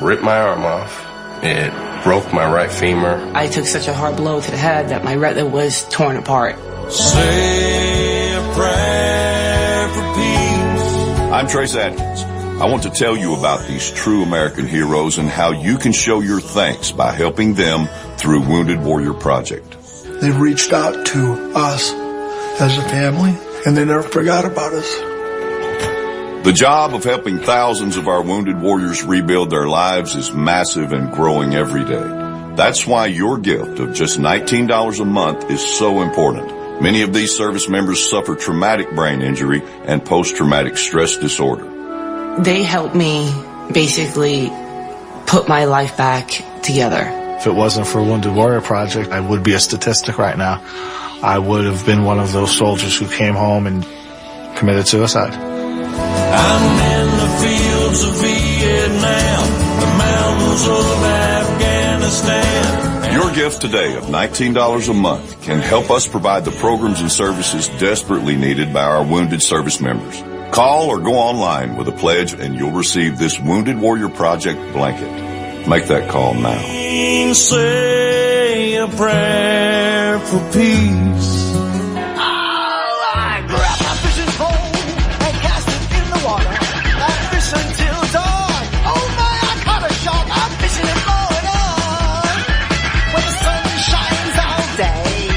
ripped my arm off. It broke my right femur. I took such a hard blow to the head that my retina was torn apart. Say a prayer for peace. I'm Trace Atkins. I want to tell you about these true American heroes and how you can show your thanks by helping them through Wounded Warrior Project. They've reached out to us as a family, and they never forgot about us. The job of helping thousands of our wounded warriors rebuild their lives is massive and growing every day. That's why your gift of just $19 a month is so important. Many of these service members suffer traumatic brain injury and post-traumatic stress disorder. They helped me basically put my life back together. If it wasn't for Wounded Warrior Project, I would be a statistic right now. I would have been one of those soldiers who came home and committed suicide. I'm in the fields of Vietnam, the mountains of Afghanistan. Your gift today of $19 a month can help us provide the programs and services desperately needed by our wounded service members. Call or go online with a pledge and you'll receive this Wounded Warrior Project blanket. Make that call now. Say a prayer for peace. I grab my fishing pole and cast it in the water. I fish until dawn. Oh my, I caught a shark. I'm fishing and blowing on. When the sun shines all day.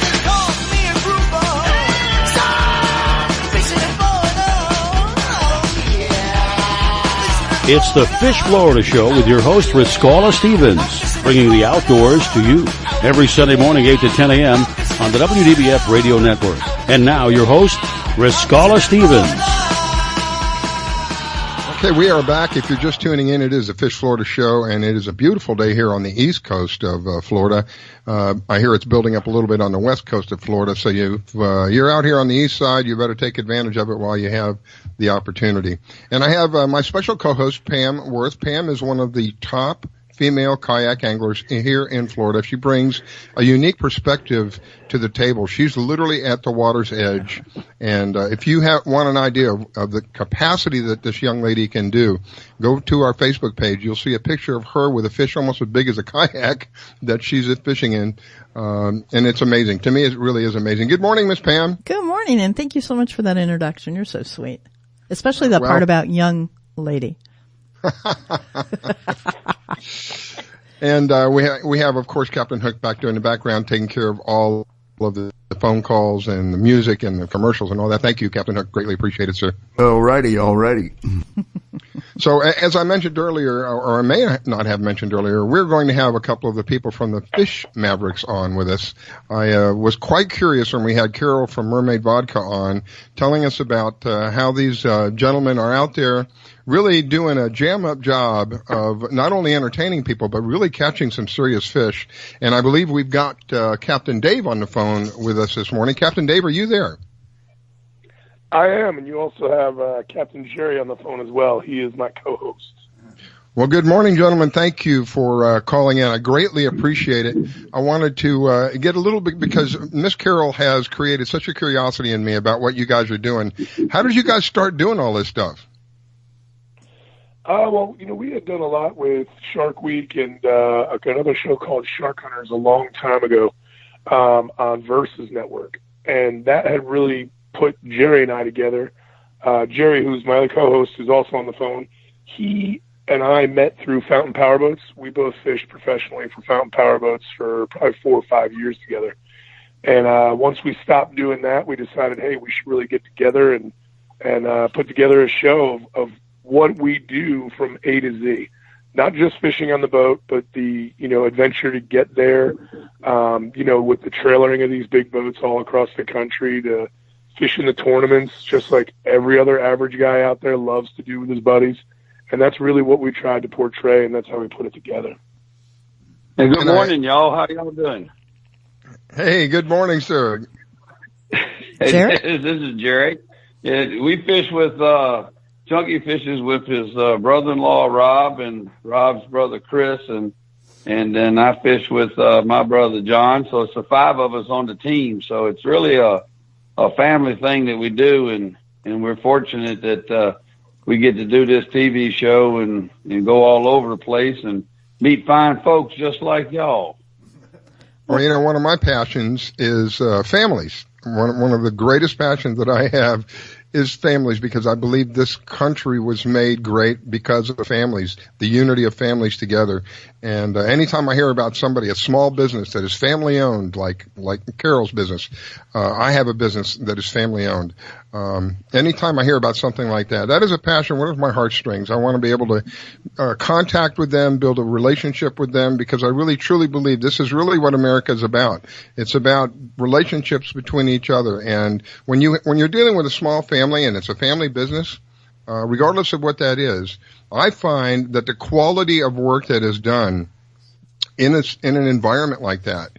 They call me a grouper. Stop fishing and blowing on. Oh yeah. It's the Fish Florida Show with your host, Riscala Stevens, bringing the outdoors to you every Sunday morning, 8 to 10 a.m. on the WDBF Radio Network. And now, your host, Riscala Stevens. Okay, we are back. If you're just tuning in, it is the Fish Florida Show, and it is a beautiful day here on the east coast of Florida. I hear it's building up a little bit on the west coast of Florida, so you're out here on the east side, you better take advantage of it while you have the opportunity. And I have my special co-host, Pam Worth. Pam is one of the top female kayak anglers here in Florida. She brings a unique perspective to the table. She's literally at the water's edge. And if you want an idea of the capacity that this young lady can do, go to our Facebook page. You'll see a picture of her with a fish almost as big as a kayak that she's fishing in. And it's amazing. To me, it really is amazing. Good morning, Miss Pam. Good morning, and thank you so much for that introduction. You're so sweet. Especially the part about young lady. And we have, of course, Captain Hook back there in the background taking care of all of the phone calls and the music and the commercials and all that. Thank you, Captain Hook. Greatly appreciate it, sir. Alrighty. So as I mentioned earlier, or I may not have mentioned earlier, we're going to have a couple of the people from the Fish Mavericks on with us. I was quite curious when we had Carol from Mermaid Vodka on, telling us about how these gentlemen are out there really doing a jam-up job of not only entertaining people, but really catching some serious fish. And I believe we've got Captain Dave on the phone with us this morning. Captain Dave, are you there? I am, and you also have Captain Jerry on the phone as well. He is my co-host. Well, good morning, gentlemen. Thank you for calling in. I greatly appreciate it. I wanted to get a little bit, because Miss Carol has created such a curiosity in me about what you guys are doing. How did you guys start doing all this stuff? Well, we had done a lot with Shark Week and another show called Shark Hunters a long time ago on Versus Network. And that had really put Jerry and I together. Jerry, who's my other co-host, who's also on the phone, he and I met through Fountain Powerboats. We both fished professionally for Fountain Powerboats for probably 4 or 5 years together. And once we stopped doing that, we decided, hey, we should really get together and put together a show of what we do from A to Z, not just fishing on the boat, but the, adventure to get there, with the trailering of these big boats all across the country, to fishing the tournaments, just like every other average guy out there loves to do with his buddies. And that's really what we tried to portray, and that's how we put it together. Hey, good morning, y'all. How y'all doing? Hey, good morning, sir. Hey, this is Jerry. Yeah, we fish with chunky fishes with his brother-in-law Rob and Rob's brother Chris, and then I fish with my brother John. So it's the 5 of us on the team. So it's really a family thing that we do, and we're fortunate that we get to do this TV show and go all over the place and meet fine folks just like y'all. Well, one of my passions is families. One of the greatest passions that I have is families, because I believe this country was made great because of the families, the unity of families together. And anytime I hear about somebody, a small business that is family owned, like Carol's business, I have a business that is family owned. Anytime I hear about something like that, that is a passion, one of my heartstrings. I want to be able to contact with them, build a relationship with them, because I really truly believe this is really what America is about. It's about relationships between each other. And when you're dealing with a small family and it's a family business, regardless of what that is, I find that the quality of work that is done in an environment like that,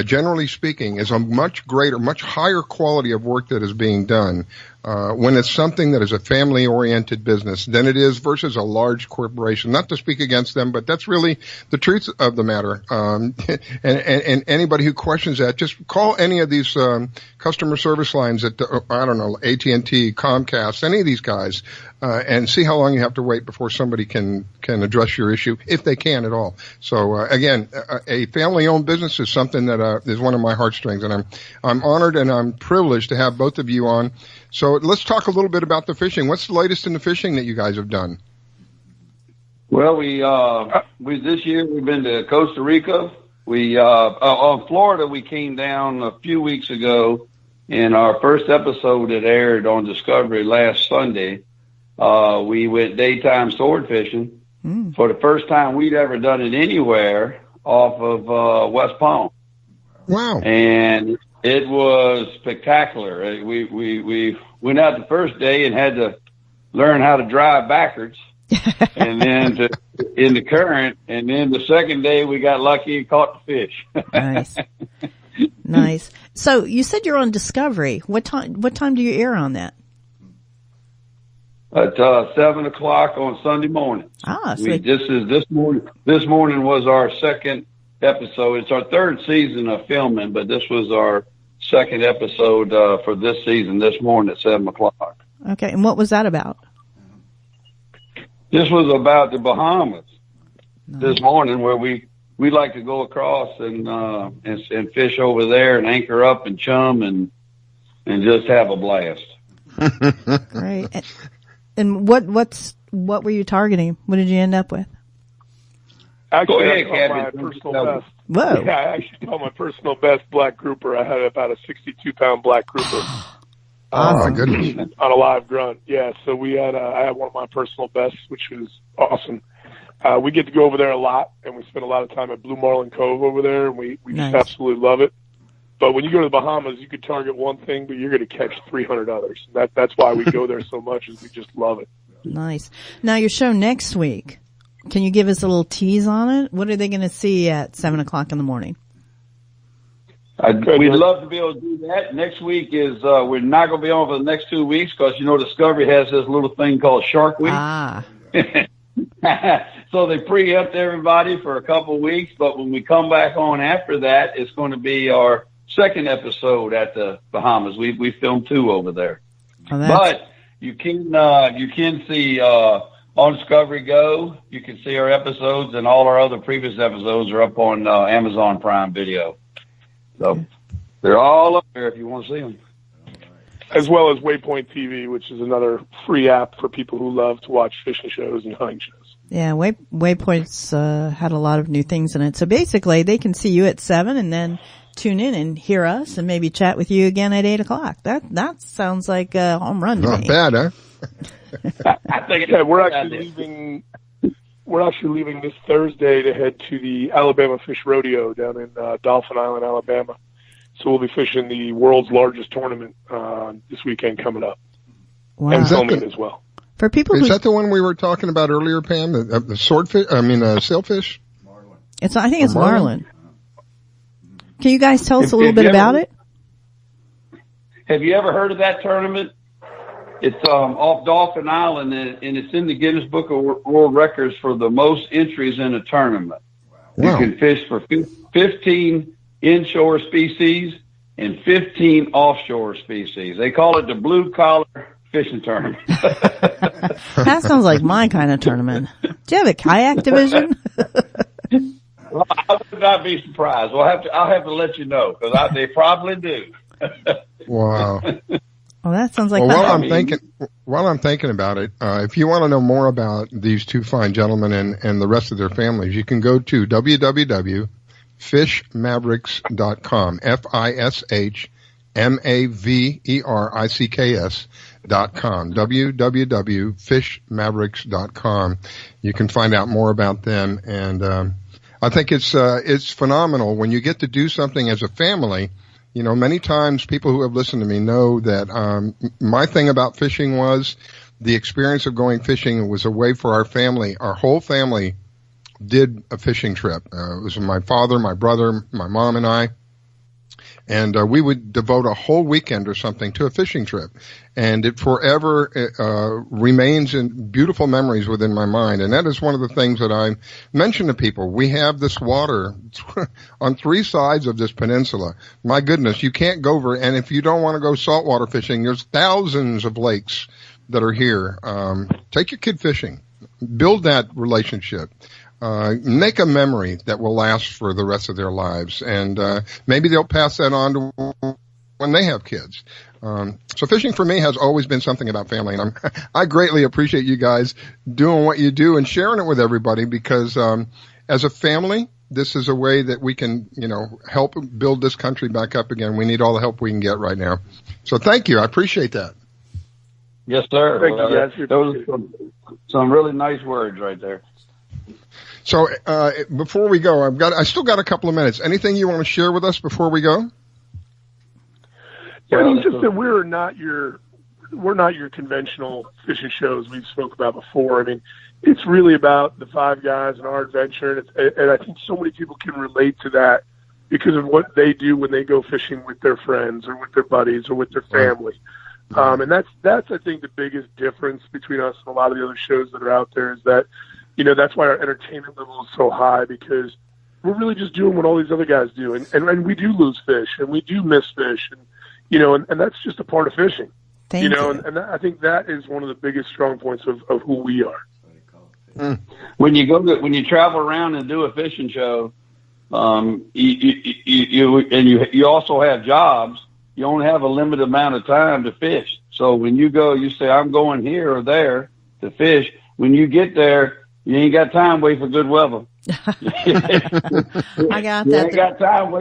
generally speaking, is a much greater, much higher quality of work that is being done when it's something that is a family-oriented business than it is versus a large corporation. Not to speak against them, but that's really the truth of the matter. And anybody who questions that, just call any of these customer service lines at, I don't know, AT&T, Comcast, any of these guys, and see how long you have to wait before somebody can address your issue, if they can at all. So again, a family-owned business is something that is one of my heartstrings, and I'm honored and I'm privileged to have both of you on. So let's talk a little bit about the fishing. What's the latest in the fishing that you guys have done? Well, we this year we've been to Costa Rica. We on Florida, we came down a few weeks ago, and our first episode that aired on Discovery last Sunday. We went daytime sword fishing for the first time we'd ever done it anywhere off of West Palm. Wow! And it was spectacular. We went out the first day and had to learn how to drive backwards, and then in the current. And then the second day we got lucky and caught the fish. Nice, nice. So you said you're on Discovery. What time do you air on that? At 7 o'clock on Sunday morning. This morning was our second episode. It's our third season of filming, but this was our second episode for this season this morning at 7 o'clock. Okay, and what was that about? This was about the Bahamas this morning, where we like to go across and fish over there and anchor up and chum and just have a blast. Great. And what were you targeting? What did you end up with? Actually, I caught my personal best. Whoa. Yeah, I actually caught my personal best black grouper. I had about a 62-pound black grouper. Oh, my goodness. On a live grunt. Yeah, so I had one of my personal bests, which was awesome. We get to go over there a lot, and we spend a lot of time at Blue Marlin Cove over there, and we just absolutely love it. But when you go to the Bahamas, you could target one thing, but you're going to catch 300 others. That's why we go there so much, is we just love it. Nice. Now, your show next week, can you give us a little tease on it? What are they going to see at 7 o'clock in the morning? We'd love to be able to do that. Next week is we're not going to be on for the next 2 weeks because, Discovery has this little thing called Shark Week. Ah. So they preempt everybody for a couple of weeks, but when we come back on after that, it's going to be our second episode at the Bahamas. We filmed 2 over there. But you can see on Discovery Go, you can see our episodes, and all our other previous episodes are up on Amazon Prime Video. So they're all up there if you want to see them. As well as Waypoint TV, which is another free app for people who love to watch fishing shows and hunting shows. Yeah, Waypoint's had a lot of new things in it. So basically, they can see you at 7 and then tune in and hear us and maybe chat with you again at 8 o'clock. That sounds like a home run to me. Not bad, huh? I think we're actually leaving this Thursday to head to the Alabama Fish Rodeo down in Dauphin Island, Alabama. So we'll be fishing the world's largest tournament this weekend coming up. Wow. And filming as well. For people Is that the one we were talking about earlier, Pam? The swordfish? Sailfish? I think it's marlin. Can you guys tell us a little bit about it? Have you ever heard of that tournament? It's off Dolphin Island, and it's in the Guinness Book of World Records for the most entries in a tournament. Wow. You can fish for 15 inshore species and 15 offshore species. They call it the blue collar fishing tournament. That sounds like my kind of tournament. Do you have a kayak division? Well, I would not be surprised. I'll have to let you know, because they probably do. Wow. Well, that sounds like while I'm thinking about it, if you want to know more about these two fine gentlemen and the rest of their families, you can go to www.fishmavericks.com. FishMavericks.com. www.fishmavericks.com. You can find out more about them, and I think it's phenomenal when you get to do something as a family. You know, many times people who have listened to me know that my thing about fishing was the experience of going fishing. It was a way for our family, our whole family did a fishing trip. It was my father, my brother, my mom, and I. And we would devote a whole weekend or something to a fishing trip. And it forever remains in beautiful memories within my mind. And that is one of the things that I mention to people. We have this water on 3 sides of this peninsula. My goodness, you can't go over. And if you don't want to go saltwater fishing, there's thousands of lakes that are here. Take your kid fishing. Build that relationship. Make a memory that will last for the rest of their lives, and maybe they'll pass that on to when they have kids. So fishing for me has always been something about family, and I greatly appreciate you guys doing what you do and sharing it with everybody, because as a family, this is a way that we can, help build this country back up again. We need all the help we can get right now. So thank you. I appreciate that. Yes, sir. Thank you, guys. Those are some really nice words right there. So before we go, I still got a couple of minutes. Anything you want to share with us before we go? Yeah, I mean, just that we're not your conventional fishing shows we've spoke about before. I mean, it's really about the 5 guys and our adventure, and I think so many people can relate to that because of what they do when they go fishing with their friends or with their buddies or with their family. And that's I think the biggest difference between us and a lot of the other shows that are out there, is that that's why our entertainment level is so high, because we're really just doing what all these other guys do. And we do lose fish and we do miss fish, and that's just a part of fishing. Thank you. And I think that is one of the biggest strong points of who we are. When you travel around and do a fishing show, you also have jobs. You only have a limited amount of time to fish. So when you go, you say, I'm going here or there to fish. When you get there, you ain't got time to wait for good weather. I got that. You ain't got time to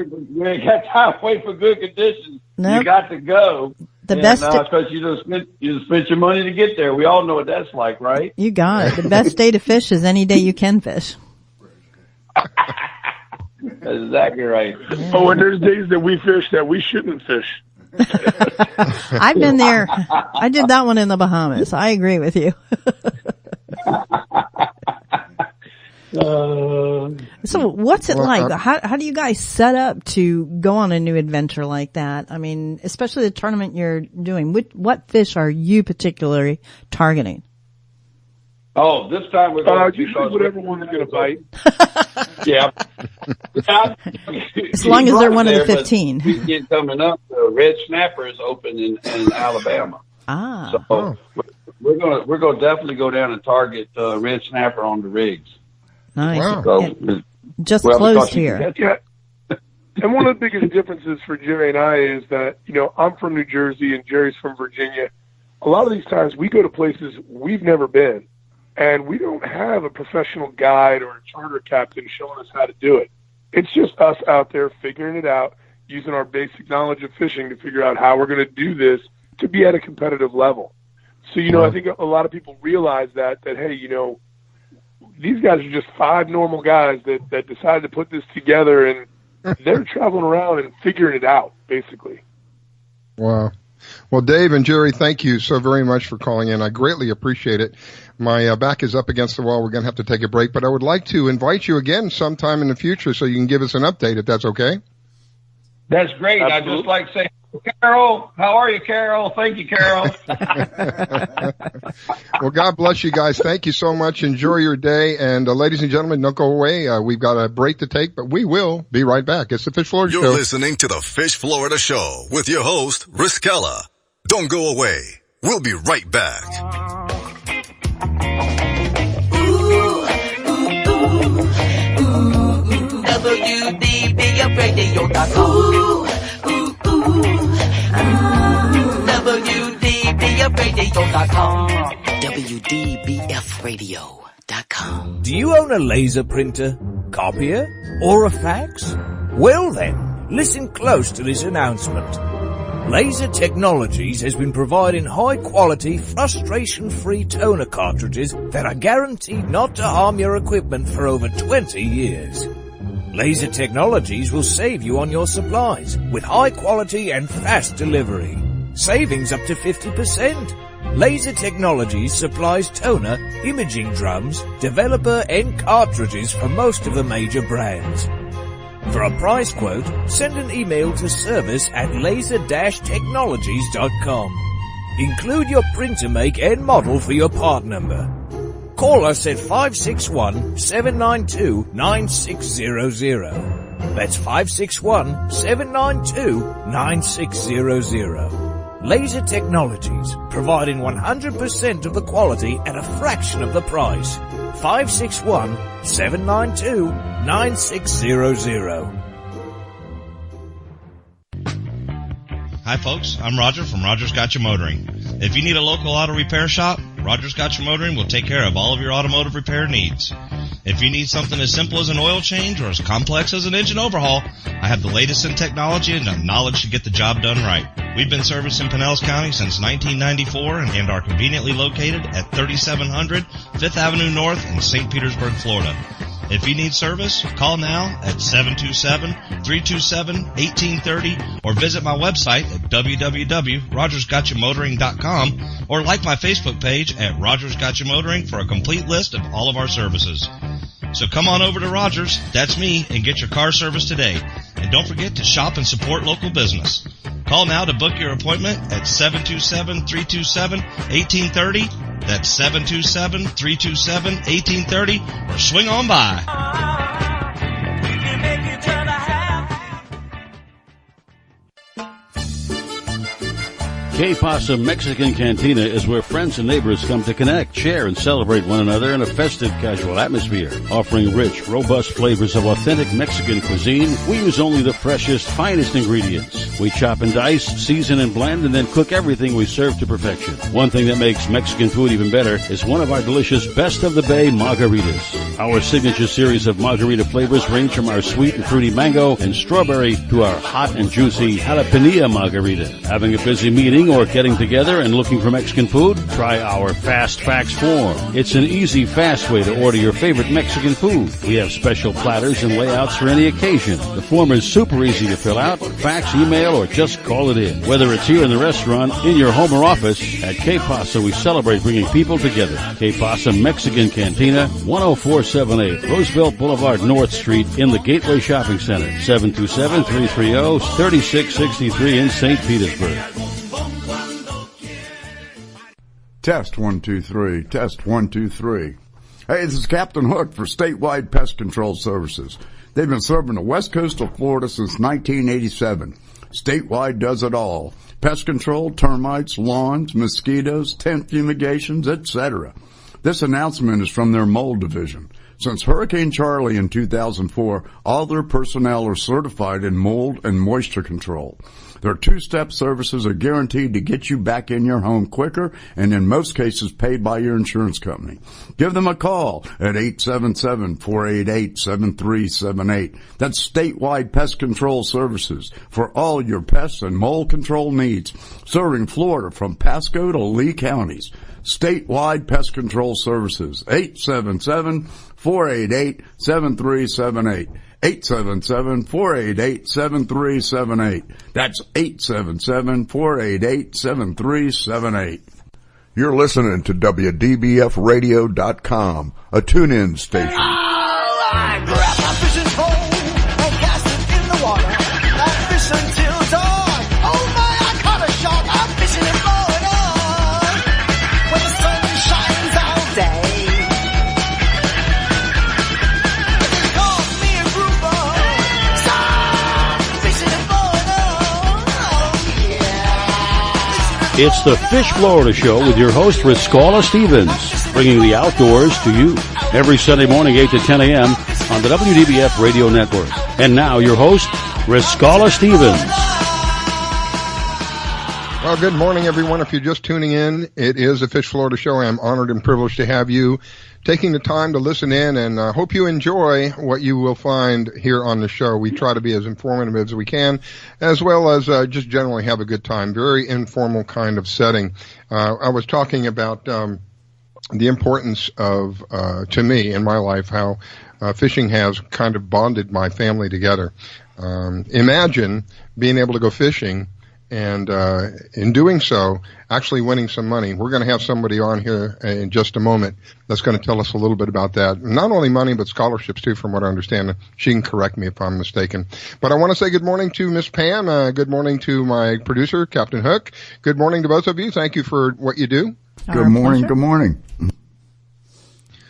wait for good conditions. Nope. You got to go. Best because you just spent your money to get there. We all know what that's like, right? You got it. The best day to fish is any day you can fish. That's exactly right. Yeah. Oh, and there's days that we fish that we shouldn't fish. I've been there. I did that one in the Bahamas. I agree with you. So what's it like? How do you guys set up to go on a new adventure like that? I mean, especially the tournament you're doing. What fish are you particularly targeting? Oh, this time we're going to usually whatever one's going to bite. Yeah. As long as they're one of the 15. Weekend coming up, the red snapper is open in Alabama. So we're going to definitely go down and target red snapper on the rigs. Nice. Wow. So, just closed here. Yeah. And one of the biggest differences for Jerry and I is that, I'm from New Jersey and Jerry's from Virginia. A lot of these times we go to places we've never been, and we don't have a professional guide or a charter captain showing us how to do it. It's just us out there figuring it out, using our basic knowledge of fishing to figure out how we're going to do this to be at a competitive level. So, I think a lot of people realize that hey, these guys are just 5 normal guys that decided to put this together, and they're traveling around and figuring it out, basically. Wow. Well, Dave and Jerry, thank you so very much for calling in. I greatly appreciate it. My back is up against the wall. We're going to have to take a break, but I would like to invite you again sometime in the future so you can give us an update, if that's okay. That's great. Absolutely. I'd just like to say Carol, how are you, Carol? Thank you, Carol. Well, God bless you guys. Thank you so much. Enjoy your day. And ladies and gentlemen, don't go away. We've got a break to take, but we will be right back. It's the Fish Florida Show. You're listening to the Fish Florida Show with your host, Riskella. Don't go away. We'll be right back. WDBFradio.com. WDBFradio.com. WDBFradio.com. Do you own a laser printer, copier, or a fax? Well then, listen close to this announcement. Laser Technologies has been providing high-quality, frustration-free toner cartridges that are guaranteed not to harm your equipment for over 20 years. Laser Technologies will save you on your supplies with high quality and fast delivery. Savings up to 50%. Laser Technologies supplies toner, imaging drums, developer and cartridges for most of the major brands. For a price quote, send an email to service@laser-technologies.com. Include your printer make and model for your part number. Call us at 561-792-9600. That's 561-792-9600. Laser Technologies, providing 100% of the quality at a fraction of the price. 561-792-9600. Hi folks, I'm Roger from Rogers Gotcha Motoring. If you need a local auto repair shop, Rogers Gotcha Motoring will take care of all of your automotive repair needs. If you need something as simple as an oil change or as complex as an engine overhaul, I have the latest in technology and the knowledge to get the job done right. We've been servicing Pinellas County since 1994 and are conveniently located at 3700 5th Avenue North in St. Petersburg, Florida. If you need service, call now at 727-327-1830 or visit my website at www.rogersgotchamotoring.com or like my Facebook page at Rogers Gotcha Motoring for a complete list of all of our services. So come on over to Rogers, that's me, and get your car service today. And don't forget to shop and support local business. Call now to book your appointment at 727-327-1830. That's 727-327-1830, or swing on by. K-Pasa Mexican Cantina is where friends and neighbors come to connect, share, and celebrate one another in a festive, casual atmosphere. Offering rich, robust flavors of authentic Mexican cuisine, we use only the freshest, finest ingredients. We chop and dice, season and blend, and then cook everything we serve to perfection. One thing that makes Mexican food even better is one of our delicious Best of the Bay margaritas. Our signature series of margarita flavors range from our sweet and fruity mango and strawberry to our hot and juicy jalapeno margarita. Having a busy meeting or getting together and looking for Mexican food? Try our Fast Fax form. It's an easy, fast way to order your favorite Mexican food. We have special platters and layouts for any occasion. The form is super easy to fill out, fax, email, or just call it in. Whether it's here in the restaurant, in your home or office, at K-Pasa we celebrate bringing people together. K-Pasa Mexican Cantina, 10478 Roosevelt Boulevard North Street in the Gateway Shopping Center, 727-330-3663 in St. Petersburg. Test 1 2 3. Test 1 2 3. Hey, this is Captain Hook for Statewide Pest Control Services. They've been serving the west coast of Florida since 1987. Statewide does it all. Pest control, termites, lawns, mosquitoes, tent fumigations, etc. This announcement is from their mold division. Since Hurricane Charlie in 2004, all their personnel are certified in mold and moisture control. Their two-step services are guaranteed to get you back in your home quicker and in most cases paid by your insurance company. Give them a call at 877-488-7378. That's Statewide Pest Control Services for all your pest and mold control needs, serving Florida from Pasco to Lee counties. Statewide Pest Control Services, 877-488-7378. 877-488-7378. That's 877-488-7378. You're listening to WDBFradio.com, a tune-in station. I grab my fishing pole and cast it in the water. I fish until dawn. Oh my It's the Fish Florida Show with your host, Riscala Stevens, bringing the outdoors to you every Sunday morning, 8 to 10 a.m. on the WDBF Radio Network. And now, your host, Riscala Stevens. Well, good morning, everyone. If you're just tuning in, it is the Fish Florida Show. I'm honored and privileged to have you taking the time to listen in, and I hope you enjoy what you will find here on the show. We try to be as informative as we can, as well as just generally have a good time. Very informal kind of setting. I was talking about the importance of, to me in my life, how fishing has kind of bonded my family together. Imagine being able to go fishing and in doing so, actually winning some money. We're going to have somebody on here in just a moment that's going to tell us a little bit about that. Not only money, but scholarships too, from what I understand. She can correct me if I'm mistaken. But I want to say good morning to Miss Pam. Good morning to my producer, Captain Hook. Good morning to both of you. Thank you for what you do. Good morning. Good morning.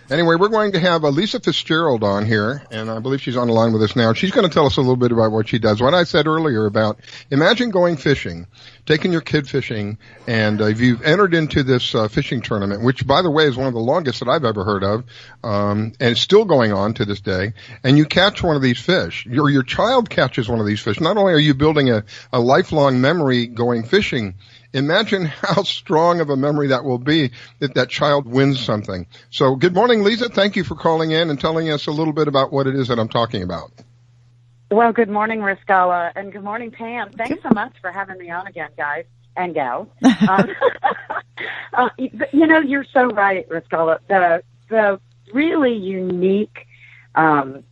Anyway, we're going to have Lisa Fitzgerald on here, and I believe she's on the line with us now. She's going to tell us a little bit about what she does. What I said earlier about, imagine going fishing, taking your kid fishing, and if you've entered into this fishing tournament, which, by the way, is one of the longest that I've ever heard of, and it's still going on to this day, and you catch one of these fish, or your child catches one of these fish, not only are you building a lifelong memory going fishing, imagine how strong of a memory that will be if that child wins something. So good morning, Lisa. Thank you for calling in and telling us a little bit about what it is that I'm talking about. Well, good morning, Riscala, and good morning, Pam. Thanks so much for having me on again, guys and gals. You know, you're so right, Riscala. The really unique part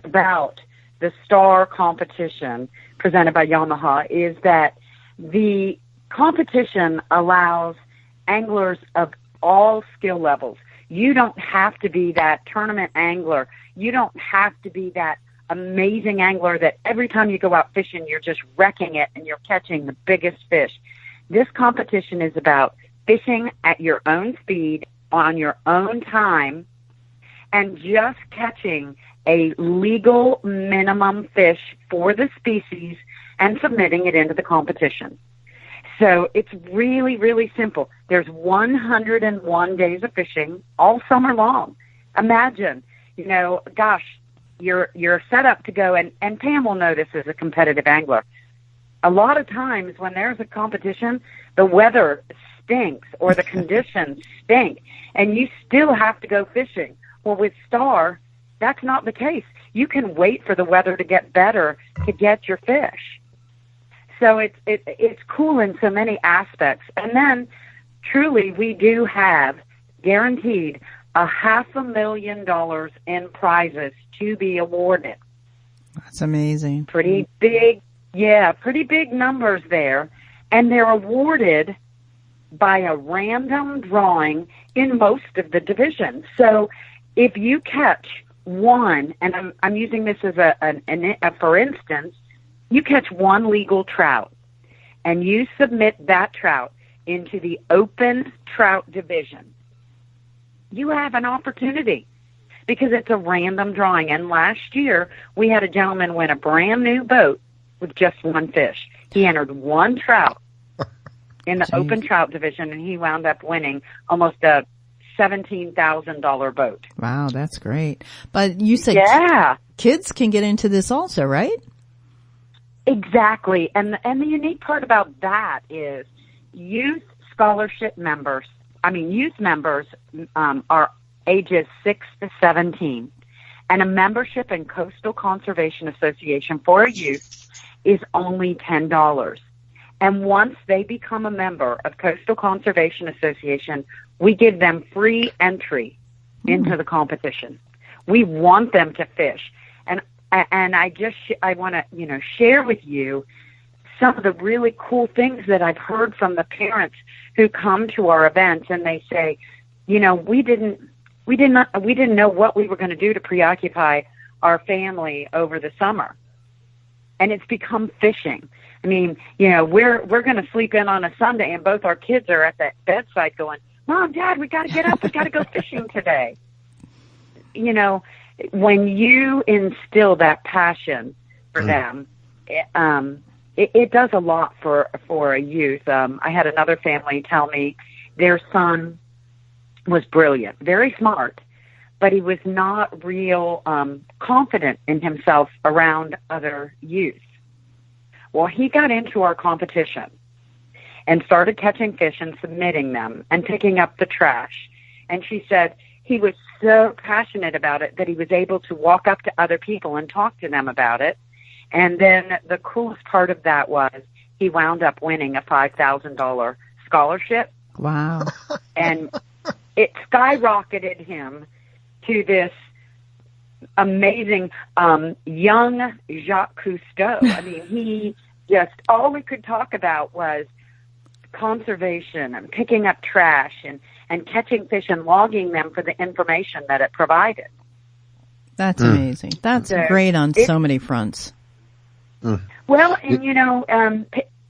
about the Star competition presented by Yamaha is that the competition allows anglers of all skill levels. You don't have to be that tournament angler. You don't have to be that amazing angler that every time you go out fishing, you're just wrecking it and you're catching the biggest fish. This competition is about fishing at your own speed, on your own time, and just catching a legal minimum fish for the species and submitting it into the competition. So it's really, really simple. There's 101 days of fishing all summer long. Imagine, you know, gosh, you're set up to go, and Pam will know this as a competitive angler. A lot of times when there's a competition, the weather stinks or the conditions stink, and you still have to go fishing. Well, with Star, that's not the case. You can wait for the weather to get better to get your fish. So it's cool in so many aspects. And then, truly, we do have guaranteed $500,000 in prizes to be awarded. That's amazing. Pretty big numbers there. And they're awarded by a random drawing in most of the divisions. So if you catch one, and I'm using this as a for instance, you catch one legal trout, and you submit that trout into the open trout division, you have an opportunity because it's a random drawing. And last year, we had a gentleman win a brand new boat with just one fish. He entered one trout in the open trout division, and he wound up winning almost a $17,000 boat. Wow, that's great. But you said kids can get into this also, right? Exactly. And the unique part about that is youth members are ages 6 to 17. And a membership in Coastal Conservation Association for a youth is only $10. And once they become a member of Coastal Conservation Association, we give them free entry into the competition. We want them to fish. And I want to, share with you some of the really cool things that I've heard from the parents who come to our events, and they say, we didn't know what we were going to do to preoccupy our family over the summer. And it's become fishing. I mean, we're going to sleep in on a Sunday, and both our kids are at the bedside going, Mom, Dad, we got to get up. We got to go fishing today. When you instill that passion for them, it does a lot for a youth. I had another family tell me their son was brilliant, very smart, but he was not real confident in himself around other youth. Well, he got into our competition and started catching fish and submitting them and picking up the trash. And she said he was so passionate about it that he was able to walk up to other people and talk to them about it. And then the coolest part of that was he wound up winning a $5,000 scholarship. Wow. And it skyrocketed him to this amazing young Jacques Cousteau. I mean, he just, all we could talk about was conservation and picking up trash and catching fish and logging them for the information that it provided. That's amazing. That's great on so many fronts. Well, and you know,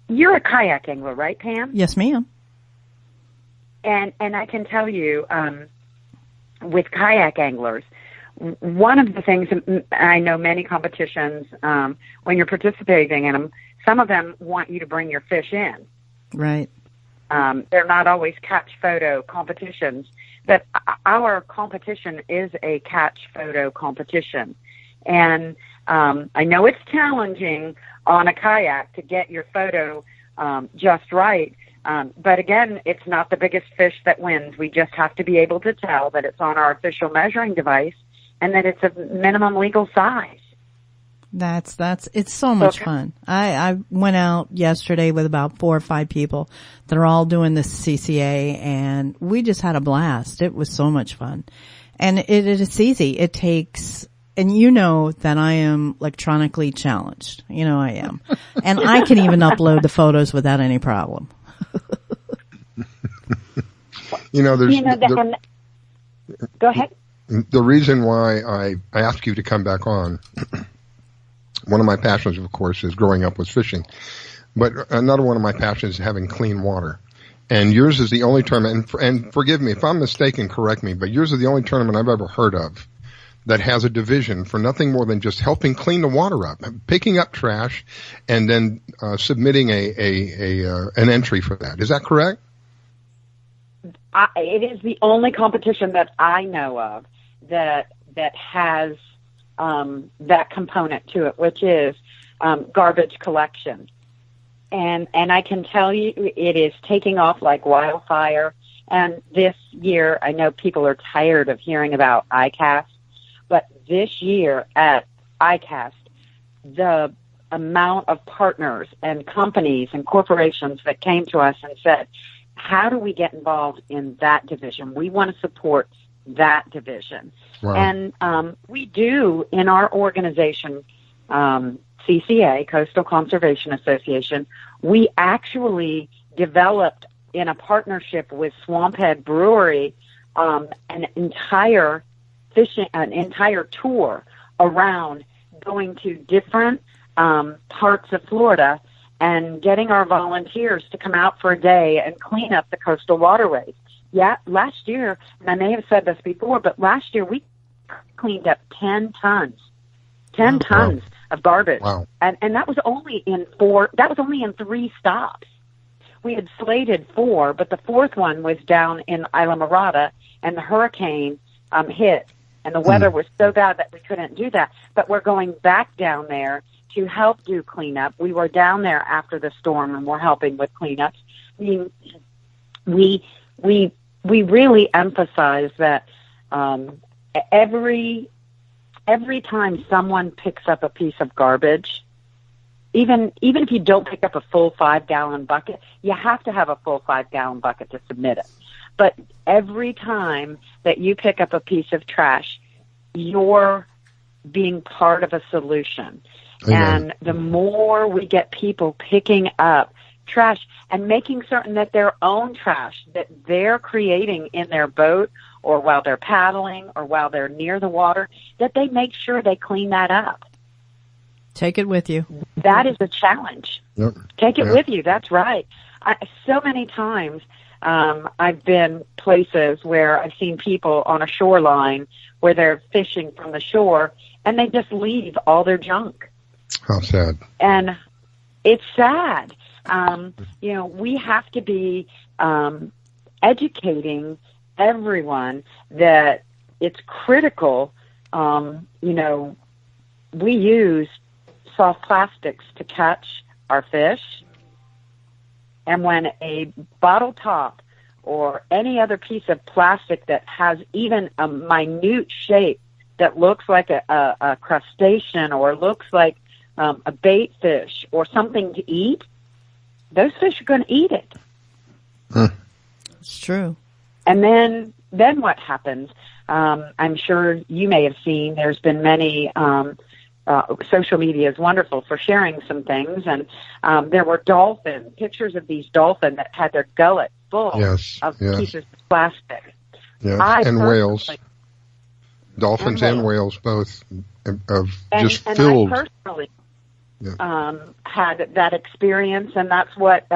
you're a kayak angler, right, Pam? Yes, ma'am. And I can tell you, with kayak anglers, one of the things, I know many competitions, when you're participating in them, some of them want you to bring your fish in. Right. They're not always catch photo competitions, but our competition is a catch photo competition. And I know it's challenging on a kayak to get your photo just right. But again, it's not the biggest fish that wins. We just have to be able to tell that it's on our official measuring device and that it's a minimum legal size. It's so much fun. I went out yesterday with about 4 or 5 people that are all doing this CCA, and we just had a blast. It was so much fun. And it's easy. It takes, and you know that I am electronically challenged. You know I am. And I can even upload the photos without any problem. Go ahead. The reason why I asked you to come back on, one of my passions, of course, is growing up with fishing. But another one of my passions is having clean water. And yours is the only tournament, and forgive me if I'm mistaken, correct me, but yours is the only tournament I've ever heard of that has a division for nothing more than just helping clean the water up, picking up trash, and then submitting an entry for that. Is that correct? It is the only competition that I know of that has that component to it, which is garbage collection. And I can tell you it is taking off like wildfire. And this year, I know people are tired of hearing about ICAST, but this year at ICAST, the amount of partners and companies and corporations that came to us and said, how do we get involved in that division? We want to support that division. Wow. And we do in our organization, CCA, Coastal Conservation Association, we actually developed in a partnership with Swamphead Brewery an entire tour around going to different parts of Florida and getting our volunteers to come out for a day and clean up the coastal waterways. Yeah, last year, and I may have said this before, but last year we cleaned up 10 tons of garbage. Wow. And that was only in 3 stops. We had slated 4, but the 4th one was down in Isla Mirada, and the hurricane hit, and the weather was so bad that we couldn't do that. But we're going back down there to help do cleanup. We were down there after the storm, and we're helping with cleanups. I mean, we really emphasize that every time someone picks up a piece of garbage, even if you don't pick up a full 5-gallon bucket, you have to have a full 5-gallon bucket to submit it. But every time that you pick up a piece of trash, you're being part of a solution. Amen. And the more we get people picking up trash and making certain that their own trash that they're creating in their boat or while they're paddling or while they're near the water, that they make sure they clean that up. Take it with you. That is a challenge. Yep. Take it with you. That's right. So many times I've been places where I've seen people on a shoreline where they're fishing from the shore and they just leave all their junk. How sad. And It's sad. We have to be educating everyone that it's critical. We use soft plastics to catch our fish. And when a bottle top or any other piece of plastic that has even a minute shape that looks like a crustacean or looks like a bait fish or something to eat, those fish are going to eat it. It's true. And then what happens? I'm sure you may have seen there's been many social media is wonderful for sharing some things, and there were pictures of these dolphins that had their gullet full of pieces of plastic. Yes, and whales. Dolphins and whales both just filled. I personally had that experience, and that's what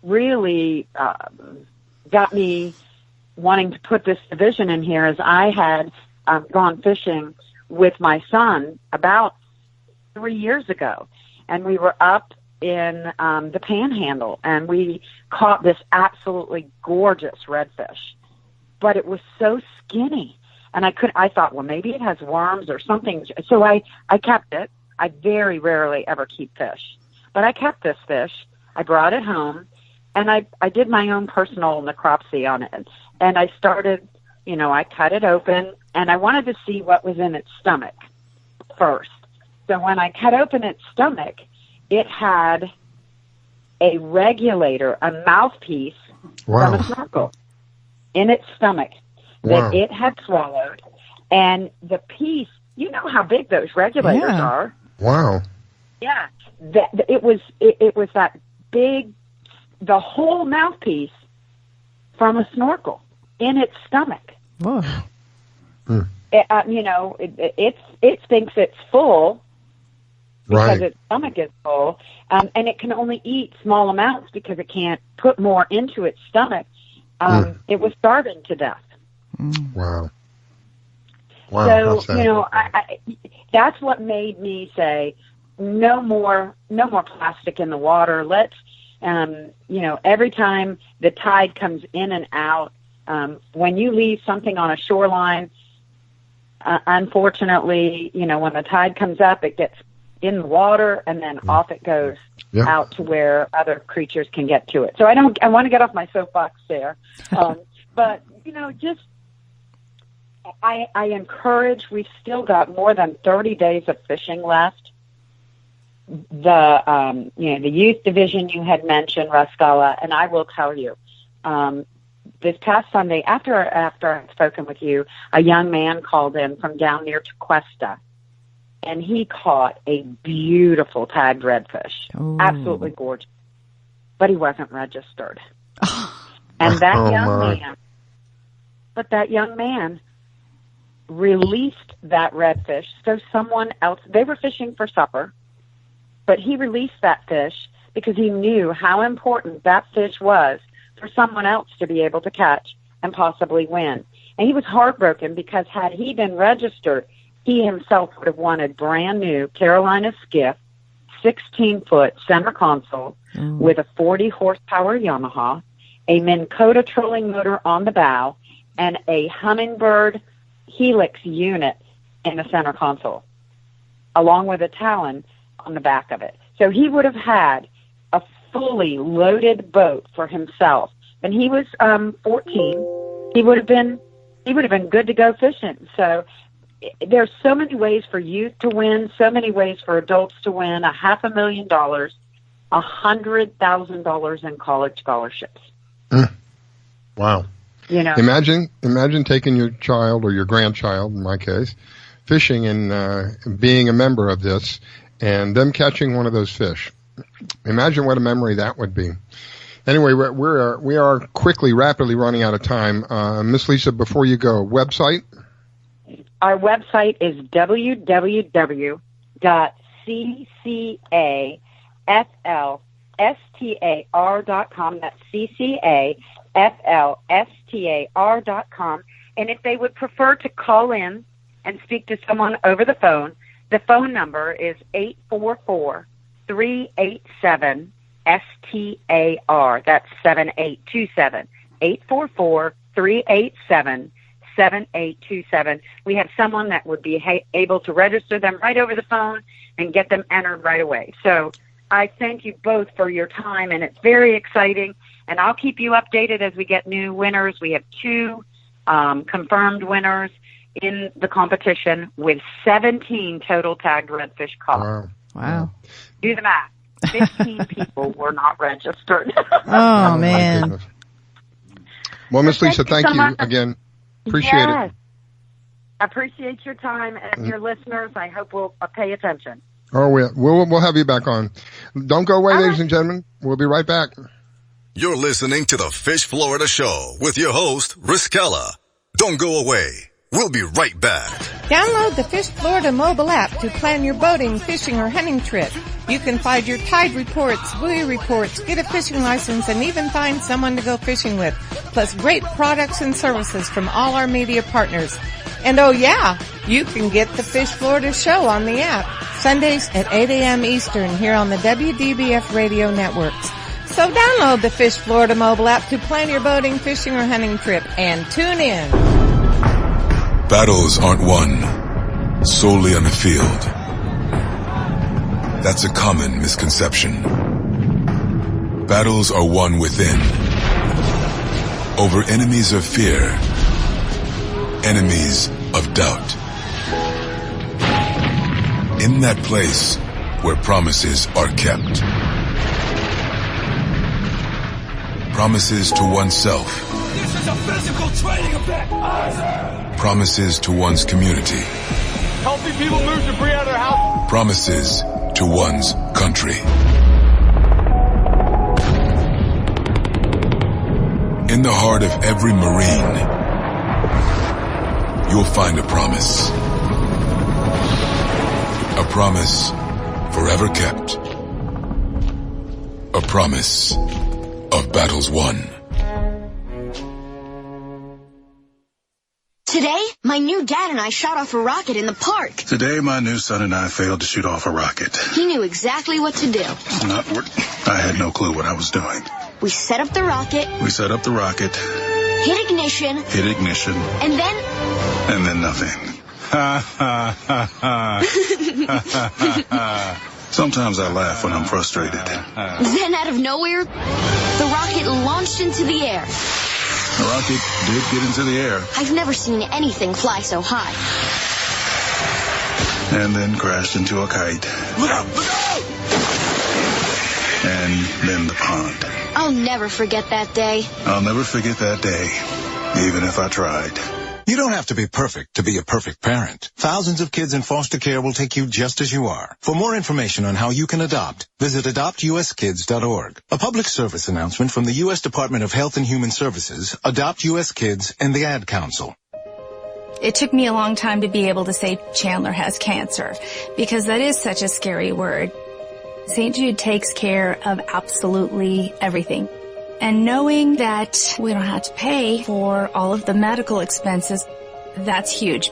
really got me wanting to put this division in here. Is I had gone fishing with my son about 3 years ago, and we were up in the Panhandle, and we caught this absolutely gorgeous redfish, but it was so skinny, and I thought, well, maybe it has worms or something. So I kept it. I very rarely ever keep fish, but I kept this fish. I brought it home, and I did my own personal necropsy on it, and I started, I cut it open, and I wanted to see what was in its stomach first. So when I cut open its stomach, it had a regulator, a mouthpiece from a snorkel in its stomach that it had swallowed. And the piece, you know how big those regulators are. Wow. Yeah. It was that big, the whole mouthpiece from a snorkel in its stomach. Whoa. It thinks it's full because its stomach is full, and it can only eat small amounts because it can't put more into its stomach. It was starving to death. Wow. So that's what made me say, no more plastic in the water. Let's, every time the tide comes in and out, when you leave something on a shoreline, unfortunately, when the tide comes up, it gets in the water and then off it goes out to where other creatures can get to it. So I want to get off my soapbox there. But, I encourage, we've still got more than 30 days of fishing left. The youth division you had mentioned, Rascala, and I will tell you, this past Sunday, after I'd spoken with you, a young man called in from down near Tequesta, and he caught a beautiful tagged redfish, absolutely gorgeous, but he wasn't registered. And that young man released that redfish, so someone else, they were fishing for supper, but he released that fish because he knew how important that fish was for someone else to be able to catch and possibly win. And he was heartbroken because had he been registered, he himself would have won a brand new Carolina skiff, 16-foot center console with a 40 horsepower Yamaha, a Minn Kota trolling motor on the bow, and a Humminbird Helix unit in the center console, along with a Talon on the back of it. So he would have had a fully loaded boat for himself. And he was 14. He would have been good to go fishing. So there's so many ways for youth to win, so many ways for adults to win. $500,000, $100,000 in college scholarships. Wow. Imagine taking your child or your grandchild, in my case, fishing and being a member of this, and them catching one of those fish. Imagine what a memory that would be. Anyway, we are rapidly running out of time. Miss Lisa, before you go, website? Our website is www.ccaflstar.com. That's ccaflstar.com. And if they would prefer to call in and speak to someone over the phone number is 844-387-STAR. That's 7827. 844-387-7827. We have someone that would be able to register them right over the phone and get them entered right away. So I thank you both for your time, and it's very exciting. And I'll keep you updated as we get new winners. We have 2 confirmed winners in the competition with 17 total tagged redfish caught. Wow. Do the math. 15 people were not registered. Oh, man. Well, Miss Lisa, thank you again. Appreciate it. Appreciate your time, and your listeners, I hope will pay attention. Oh, we'll have you back on. Don't go away, ladies and gentlemen. We'll be right back. You're listening to the Fish Florida Show with your host, Riskella. Don't go away. We'll be right back. Download the Fish Florida mobile app to plan your boating, fishing, or hunting trip. You can find your tide reports, buoy reports, get a fishing license, and even find someone to go fishing with. Plus great products and services from all our media partners. And oh yeah, you can get the Fish Florida Show on the app. Sundays at 8 a.m. Eastern here on the WDBF radio networks. So download the Fish Florida mobile app to plan your boating, fishing, or hunting trip and tune in. Battles aren't won solely on the field. That's a common misconception. Battles are won within. Over enemies of fear, enemies of doubt. In that place where promises are kept. Promises to oneself. This is a physical training event. Promises to one's community. Helping people move debris out of their house. Promises to one's country. In the heart of every Marine, you'll find a promise. A promise forever kept. A promise of battles won. Today, my new dad and I shot off a rocket in the park. Today, my new son and I failed to shoot off a rocket. He knew exactly what to do. I had no clue what I was doing. We set up the rocket. Hit ignition. And then nothing. Sometimes I laugh when I'm frustrated. Then out of nowhere, the rocket launched into the air. The rocket did get into the air. I've never seen anything fly so high. And then crashed into a kite. Look out! Look out! And then the pond. I'll never forget that day. I'll never forget that day, even if I tried. You don't have to be perfect to be a perfect parent. Thousands of kids in foster care will take you just as you are. For more information on how you can adopt, visit adoptuskids.org. A public service announcement from the U.S. Department of Health and Human Services, Adopt U.S. Kids, and the Ad Council. It took me a long time to be able to say Chandler has cancer, because that is such a scary word. St. Jude takes care of absolutely everything. And knowing that we don't have to pay for all of the medical expenses, that's huge.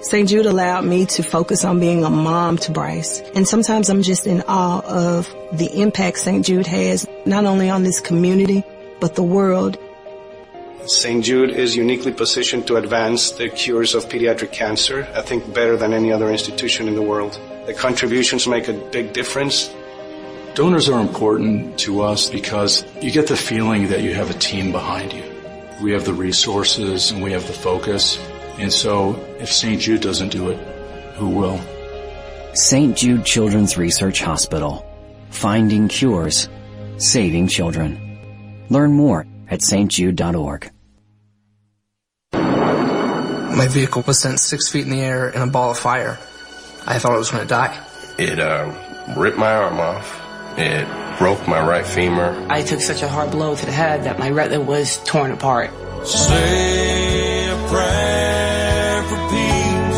St. Jude allowed me to focus on being a mom to Bryce. And sometimes I'm just in awe of the impact St. Jude has, not only on this community, but the world. St. Jude is uniquely positioned to advance the cures of pediatric cancer, I think better than any other institution in the world. The contributions make a big difference. Donors are important to us because you get the feeling that you have a team behind you. We have the resources and we have the focus. And so if St. Jude doesn't do it, who will? St. Jude Children's Research Hospital. Finding cures. Saving children. Learn more at stjude.org. My vehicle was sent 6 feet in the air in a ball of fire. I thought I was going to die. It ripped my arm off. It broke my right femur. I took such a hard blow to the head that my retina was torn apart. Say a prayer for peace.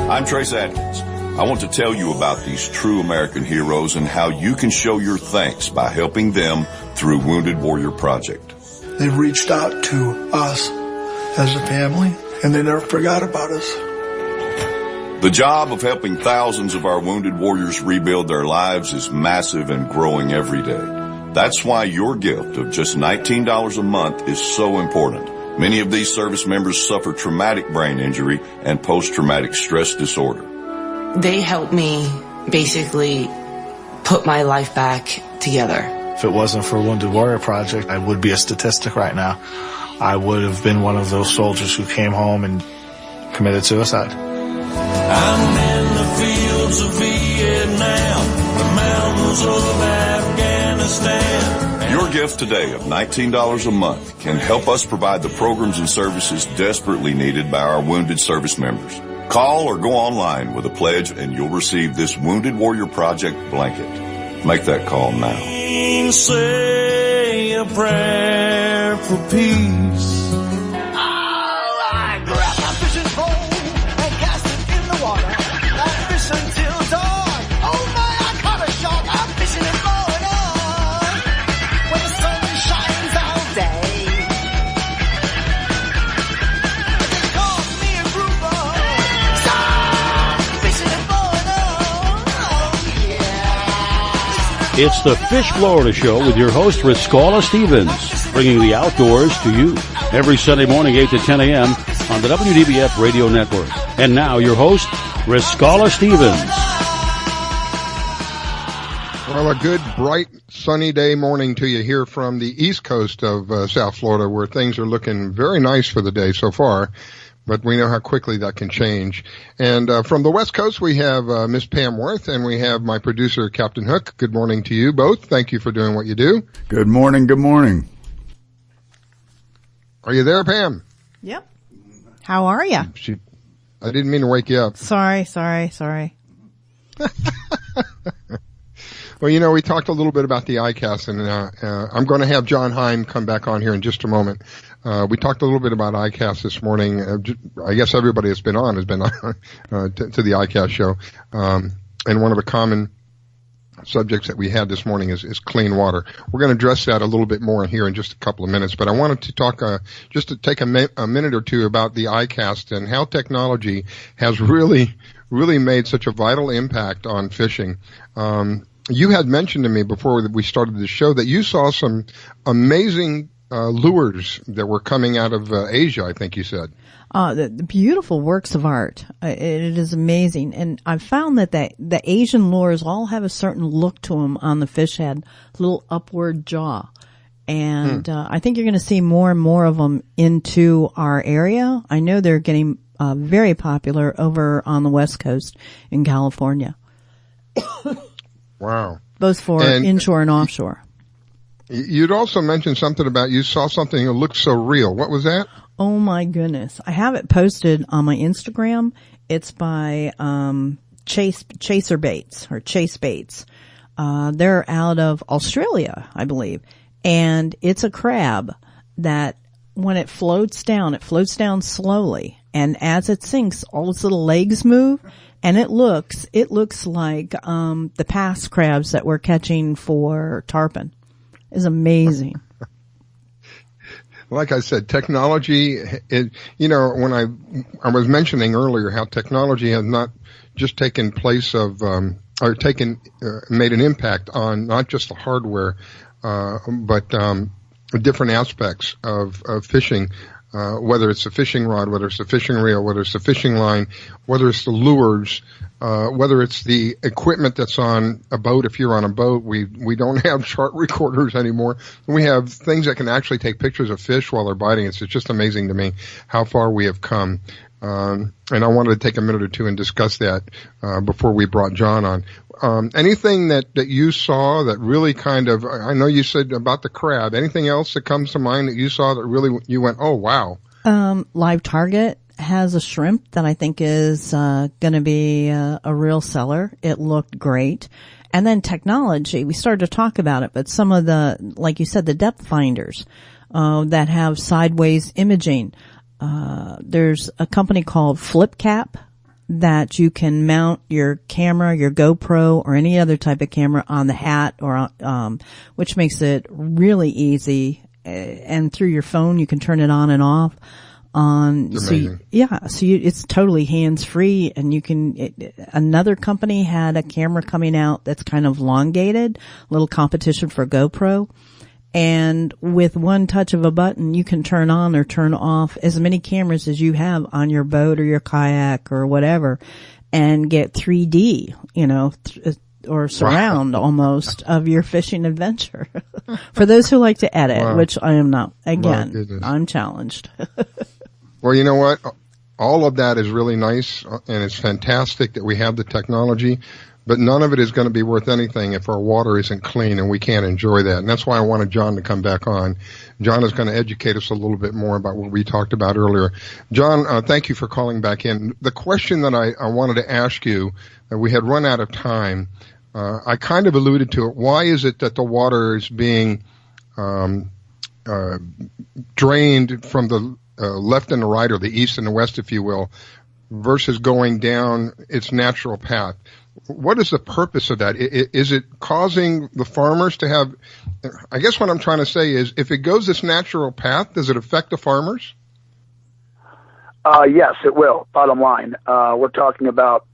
I'm Trace Atkins. I want to tell you about these true American heroes and how you can show your thanks by helping them through Wounded Warrior Project. They've reached out to us as a family, and they never forgot about us. The job of helping thousands of our wounded warriors rebuild their lives is massive and growing every day. That's why your gift of just $19 a month is so important. Many of these service members suffer traumatic brain injury and post-traumatic stress disorder. They helped me basically put my life back together. If it wasn't for Wounded Warrior Project, I would be a statistic right now. I would have been one of those soldiers who came home and committed suicide. I'm in the fields of Vietnam, the mountains of Afghanistan. Your gift today of $19 a month can help us provide the programs and services desperately needed by our wounded service members. Call or go online with a pledge and you'll receive this Wounded Warrior Project blanket. Make that call now. Say a prayer for peace. It's the Fish Florida Show with your host, Riscala Stevens, bringing the outdoors to you every Sunday morning, 8 to 10 a.m. on the WDBF Radio Network. And now, your host, Riscala Stevens. Well, a good, bright, sunny day morning to you here from the east coast of South Florida, where things are looking very nice for the day so far. But we know how quickly that can change. And from the West Coast, we have Miss Pam Worth, and we have my producer, Captain Hook. Good morning to you both. Thank you for doing what you do. Good morning. Good morning. Are you there, Pam? Yep. How are you? I didn't mean to wake you up. Sorry. Well, you know, we talked a little bit about the ICAST, and I'm going to have John Heim come back on here in just a moment. We talked a little bit about ICAST this morning. I guess everybody that's been on has been on to the ICAST show. And one of the common subjects that we had this morning is clean water. We're going to address that a little bit more here in just a couple of minutes. But I wanted to talk just to take a minute or two about the ICAST and how technology has really made such a vital impact on fishing. You had mentioned to me before we started the show that you saw some amazing lures that were coming out of Asia, I think you said. The beautiful works of art. It is amazing. And I've found that the Asian lures all have a certain look to them on the fish head, little upward jaw. And I think you're going to see more and more of them into our area. I know they're getting very popular over on the West Coast in California. Wow. Both for inshore and offshore. You'd also mentioned something about you saw something that looked so real. What was that? Oh my goodness. I have it posted on my Instagram. It's by Chaser Baits or Chase Baits. They're out of Australia, I believe. And it's a crab that when it floats down slowly. And as it sinks, all its little legs move. And it looks like the past crabs that we're catching for tarpon. It's amazing. Like I said, technology, when I was mentioning earlier how technology has not just taken place of, made an impact on not just the hardware, but different aspects of fishing. Whether it's a fishing rod, whether it's a fishing reel, whether it's a fishing line, whether it's the lures, whether it's the equipment that's on a boat. If you're on a boat, we don't have chart recorders anymore. We have things that can actually take pictures of fish while they're biting. It's just amazing to me how far we have come. And I wanted to take a minute or two and discuss that before we brought John on. Anything that you saw that really kind of, I know you said about the crab, anything else that comes to mind that you saw that really you went, oh, wow? Live Target has a shrimp that I think is going to be a real seller. It looked great. And then technology, we started to talk about it, but some of the, like you said, the depth finders that have sideways imaging. There's a company called FlipCap that you can mount your camera, your GoPro, or any other type of camera on the hat, or which makes it really easy. And through your phone, you can turn it on and off. it's totally hands free, and you can, another company had a camera coming out that's kind of elongated, little competition for GoPro. And with one touch of a button, you can turn on or turn off as many cameras as you have on your boat or your kayak or whatever, and get 3D, or surround almost of your fishing adventure. For those who like to edit, which I am not. Again, I'm challenged. Well, you know what? All of that is really nice, and it's fantastic that we have the technology. But none of it is going to be worth anything if our water isn't clean and we can't enjoy that. And that's why I wanted John to come back on. John is going to educate us a little bit more about what we talked about earlier. John, thank you for calling back in. The question that I wanted to ask you, we had run out of time. I kind of alluded to it. Why is it that the water is being drained from the left and the right, or the east and the west, if you will, versus going down its natural path? What is the purpose of that? Is it causing the farmers to have, I guess what I'm trying to say is, if it goes this natural path, does it affect the farmers? Yes, it will. Bottom line. We're talking about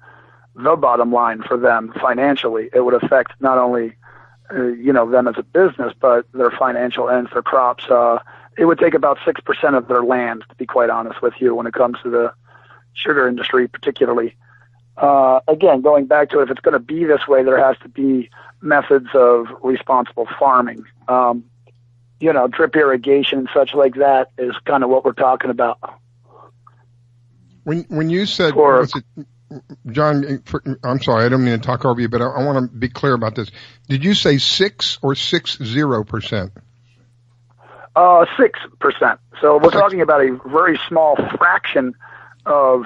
the bottom line for them financially. It would affect not only, them as a business, but their financial ends, their crops. It would take about 6% of their land, to be quite honest with you, when it comes to the sugar industry particularly. Again, going back to it, if it's going to be this way, there has to be methods of responsible farming. Drip irrigation and such like that is kind of what we're talking about. When you said, John, I'm sorry, I don't mean to talk over you, but I want to be clear about this. Did you say 6 or 60%? 6%. So we're talking about a very small fraction of,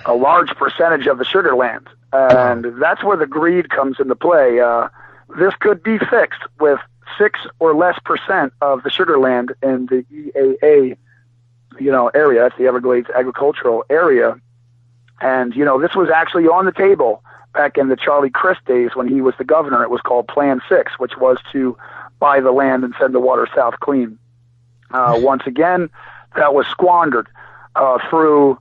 a large percentage of the sugar land. And that's where the greed comes into play. This could be fixed with 6 or less % of the sugar land in the EAA, area. That's the Everglades Agricultural Area. And, this was actually on the table back in the Charlie Crist days when he was the governor. It was called Plan 6, which was to buy the land and send the water south clean. Once again, that was squandered through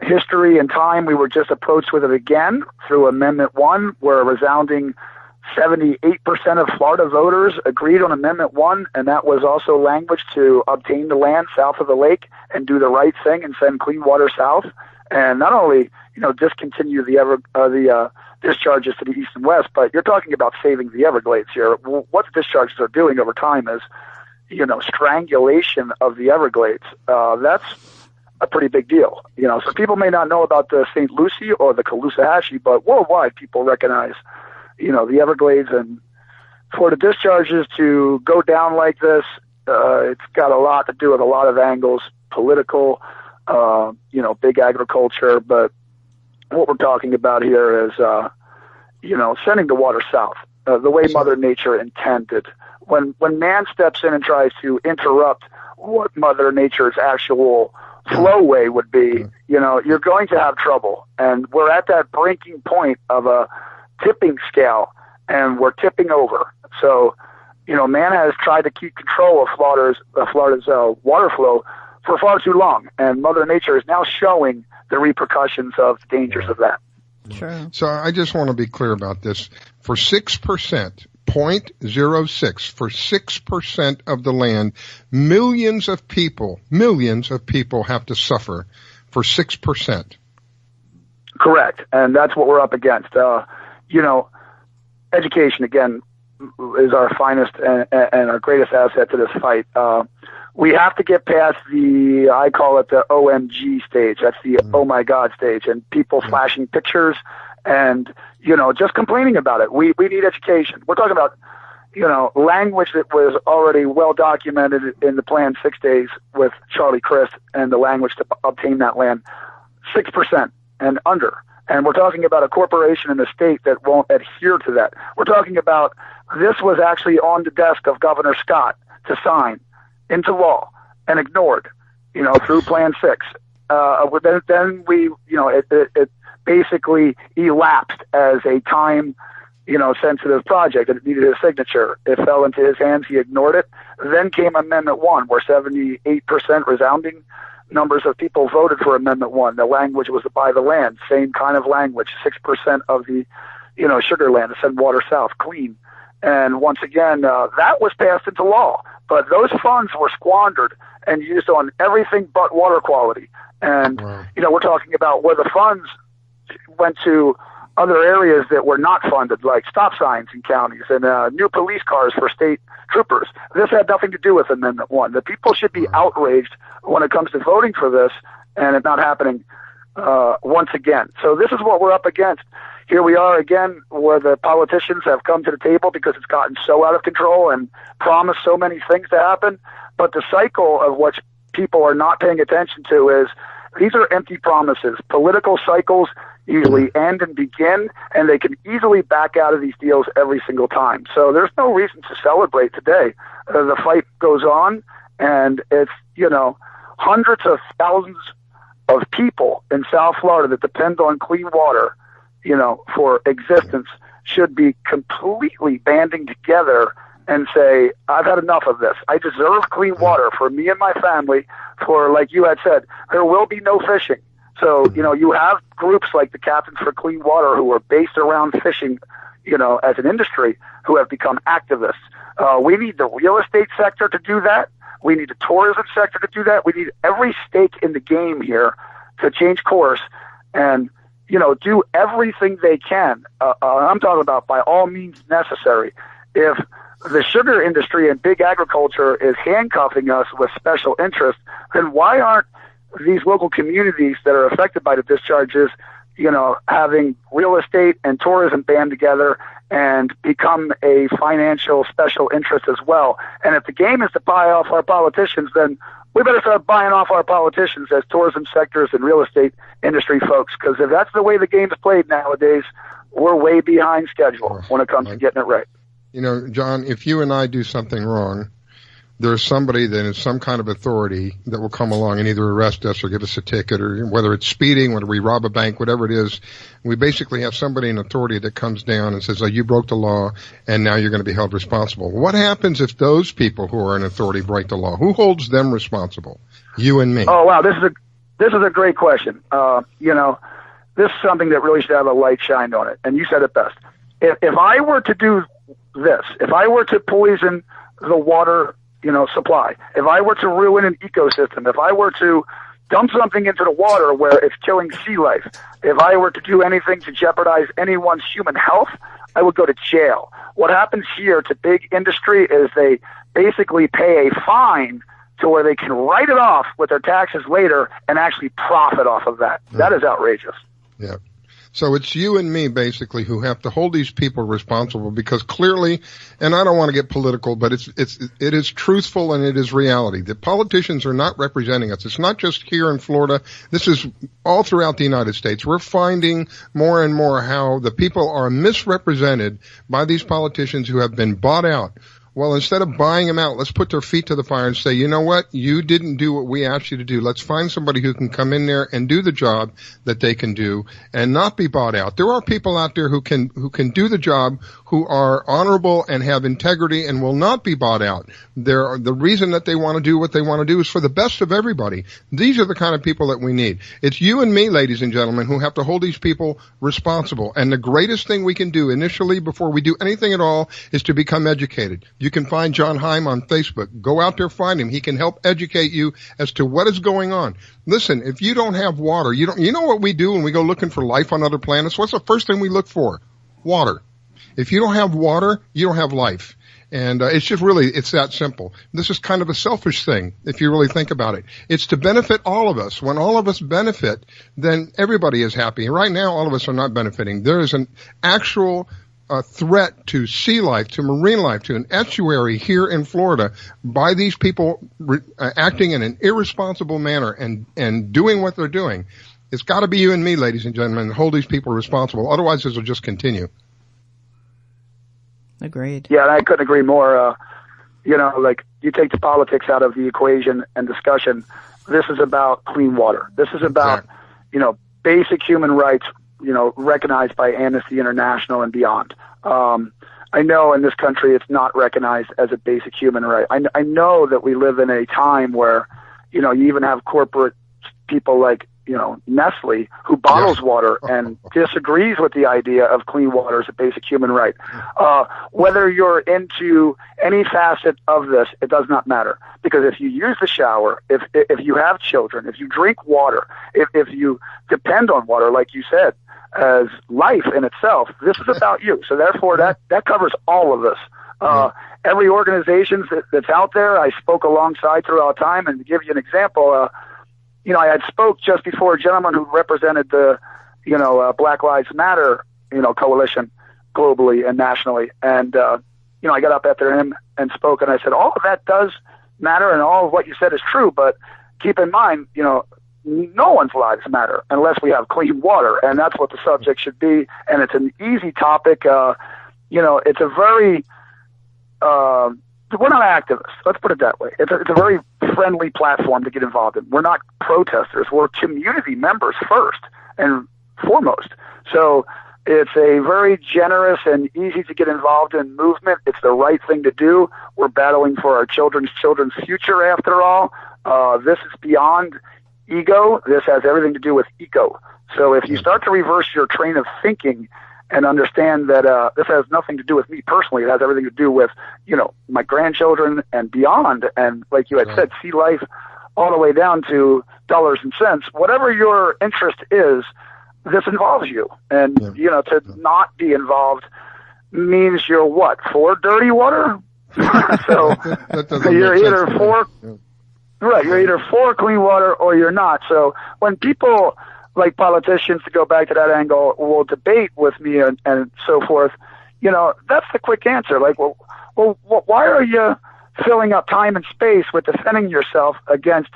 history and time. We were just approached with it again through Amendment 1, where a resounding 78% of Florida voters agreed on Amendment 1, and that was also language to obtain the land south of the lake and do the right thing and send clean water south. And not only, discontinue the discharges to the east and west, but you're talking about saving the Everglades here. What the discharges are doing over time is, strangulation of the Everglades. That's a pretty big deal. So people may not know about the St. Lucie or the Caloosahatchee, but worldwide people recognize, the Everglades. And for the discharges to go down like this, it's got a lot to do with a lot of angles, political, big agriculture. But what we're talking about here is, sending the water south, the way Mother Nature intended. When man steps in and tries to interrupt what Mother Nature's actual flowway would be, you're going to have trouble. And we're at that breaking point of a tipping scale, and we're tipping over. So, man has tried to keep control of Florida's water flow for far too long, and Mother Nature is now showing the repercussions of the dangers of that. True. So I just want to be clear about this. For 6%, 0.06, for 6% of the land, millions of people have to suffer for 6%. Correct. And that's what we're up against. Education, again, is our finest and our greatest asset to this fight. We have to get past I call it the OMG stage. That's the oh my God stage, and people flashing pictures and, just complaining about it. We need education. We're talking about, language that was already well documented in the Plan 6 days with Charlie Crist, and the language to obtain that land, 6% and under. And we're talking about a corporation in the state that won't adhere to that. We're talking about this was actually on the desk of Governor Scott to sign into law and ignored, through Plan 6. Then we, it basically elapsed as a time sensitive project and it needed his signature. It fell into his hands. He ignored it. Then came Amendment 1, where 78% resounding numbers of people voted for Amendment 1. The language was to buy the land, same kind of language, 6% of the, sugar land to send water south, clean. And once again, that was passed into law. But those funds were squandered and used on everything but water quality. And, we're talking about where the funds went to other areas that were not funded, like stop signs in counties and new police cars for state troopers. This had nothing to do with Amendment 1. The people should be outraged when it comes to voting for this and it not happening once again. So this is what we're up against. Here we are again where the politicians have come to the table because it's gotten so out of control and promised so many things to happen. But the cycle of what people are not paying attention to is these are empty promises. Political cycles usually end and begin, and they can easily back out of these deals every single time. So there's no reason to celebrate today. The fight goes on, and it's, hundreds of thousands of people in South Florida that depend on clean water, for existence should be completely banding together and say, I've had enough of this. I deserve clean water for me and my family. For, like you had said, there will be no fishing. So, you have groups like the Captains for Clean Water who are based around fishing, as an industry, who have become activists. We need the real estate sector to do that. We need the tourism sector to do that. We need every stake in the game here to change course and, do everything they can. I'm talking about by all means necessary. If the sugar industry and big agriculture is handcuffing us with special interest, then why aren't these local communities that are affected by the discharges, having real estate and tourism band together and become a financial special interest as well? And if the game is to buy off our politicians, then we better start buying off our politicians as tourism sectors and real estate industry folks, because if that's the way the game's played nowadays, we're way behind schedule when it comes to getting it right. John, if you and I do something wrong, there's somebody that is some kind of authority that will come along and either arrest us or give us a ticket, or whether it's speeding, whether we rob a bank, whatever it is. We basically have somebody in authority that comes down and says, you broke the law and now you're going to be held responsible. What happens if those people who are in authority break the law? Who holds them responsible? You and me. Oh, wow. This is a great question. This is something that really should have a light shined on it. And you said it best. If I were to do this, if I were to poison the water supply, if I were to ruin an ecosystem, if I were to dump something into the water where it's killing sea life, if I were to do anything to jeopardize anyone's human health, I would go to jail. What happens here to big industry is they basically pay a fine to where they can write it off with their taxes later and actually profit off of that. That is outrageous. Yeah. So it's you and me, basically, who have to hold these people responsible, because clearly, and I don't want to get political, but it is truthful and it is reality. The politicians are not representing us. It's not just here in Florida. This is all throughout the United States. We're finding more and more how the people are misrepresented by these politicians who have been bought out. Well, instead of buying them out, let's put their feet to the fire and say, you know what? You didn't do what we asked you to do. Let's find somebody who can come in there and do the job that they can do and not be bought out. There are people out there who can do the job, who are honorable and have integrity and will not be bought out. The reason that they want to do what they want to do is for the best of everybody. These are the kind of people that we need. It's you and me, ladies and gentlemen, who have to hold these people responsible. And the greatest thing we can do initially before we do anything at all is to become educated. You can find John Heim on Facebook. Go out there, find him. He can help educate you as to what is going on. Listen, if you don't have water, you know what we do when we go looking for life on other planets? What's the first thing we look for? Water. If you don't have water, you don't have life. And it's just really, it's that simple. This is kind of a selfish thing, if you really think about it. It's to benefit all of us. When all of us benefit, then everybody is happy. Right now, all of us are not benefiting. There is an actual threat to sea life, to marine life, to an estuary here in Florida by these people acting in an irresponsible manner and doing what they're doing. It's got to be you and me, ladies and gentlemen, and hold these people responsible. Otherwise, this will just continue. Agreed. Yeah, and I couldn't agree more. Like you take the politics out of the equation and discussion. This is about clean water. This is about, basic human rights, recognized by Amnesty International and beyond. I know in this country it's not recognized as a basic human right. I know that we live in a time where, you know, you even have corporate people like, you know, Nestle, who bottles water and disagrees with the idea of clean water as a basic human right. Whether you're into any facet of this, it does not matter. Because if you use the shower, if you have children, if you drink water, if you depend on water, like you said, as life in itself, this is about you. So therefore, that covers all of this. Every organization that's out there, I spoke alongside throughout time. And to give you an example, you know, I had spoke just before a gentleman who represented the, you know, Black Lives Matter, you know, coalition globally and nationally. And, you know, I got up after him and spoke, and I said, all of that does matter and all of what you said is true, but keep in mind, you know, no one's lives matter unless we have clean water, and that's what the subject should be. And it's an easy topic. You know, it's a very, we're not activists. Let's put it that way. It's a very friendly platform to get involved in. We're not protesters. We're community members first and foremost. So it's a very generous and easy to get involved in movement. It's the right thing to do. We're battling for our children's future after all. This is beyond ego. This has everything to do with eco. So if you start to reverse your train of thinking and understand that this has nothing to do with me personally, it has everything to do with, you know, my grandchildren and beyond. And like you had said, see life all the way down to dollars and cents. Whatever your interest is, this involves you. And, you know, to not be involved means you're what, for dirty water? So you're either for... Right, you're either for clean water or you're not. So when people, like politicians, to go back to that angle, will debate with me and so forth, you know, that's the quick answer. Like, well, why are you filling up time and space with defending yourself against,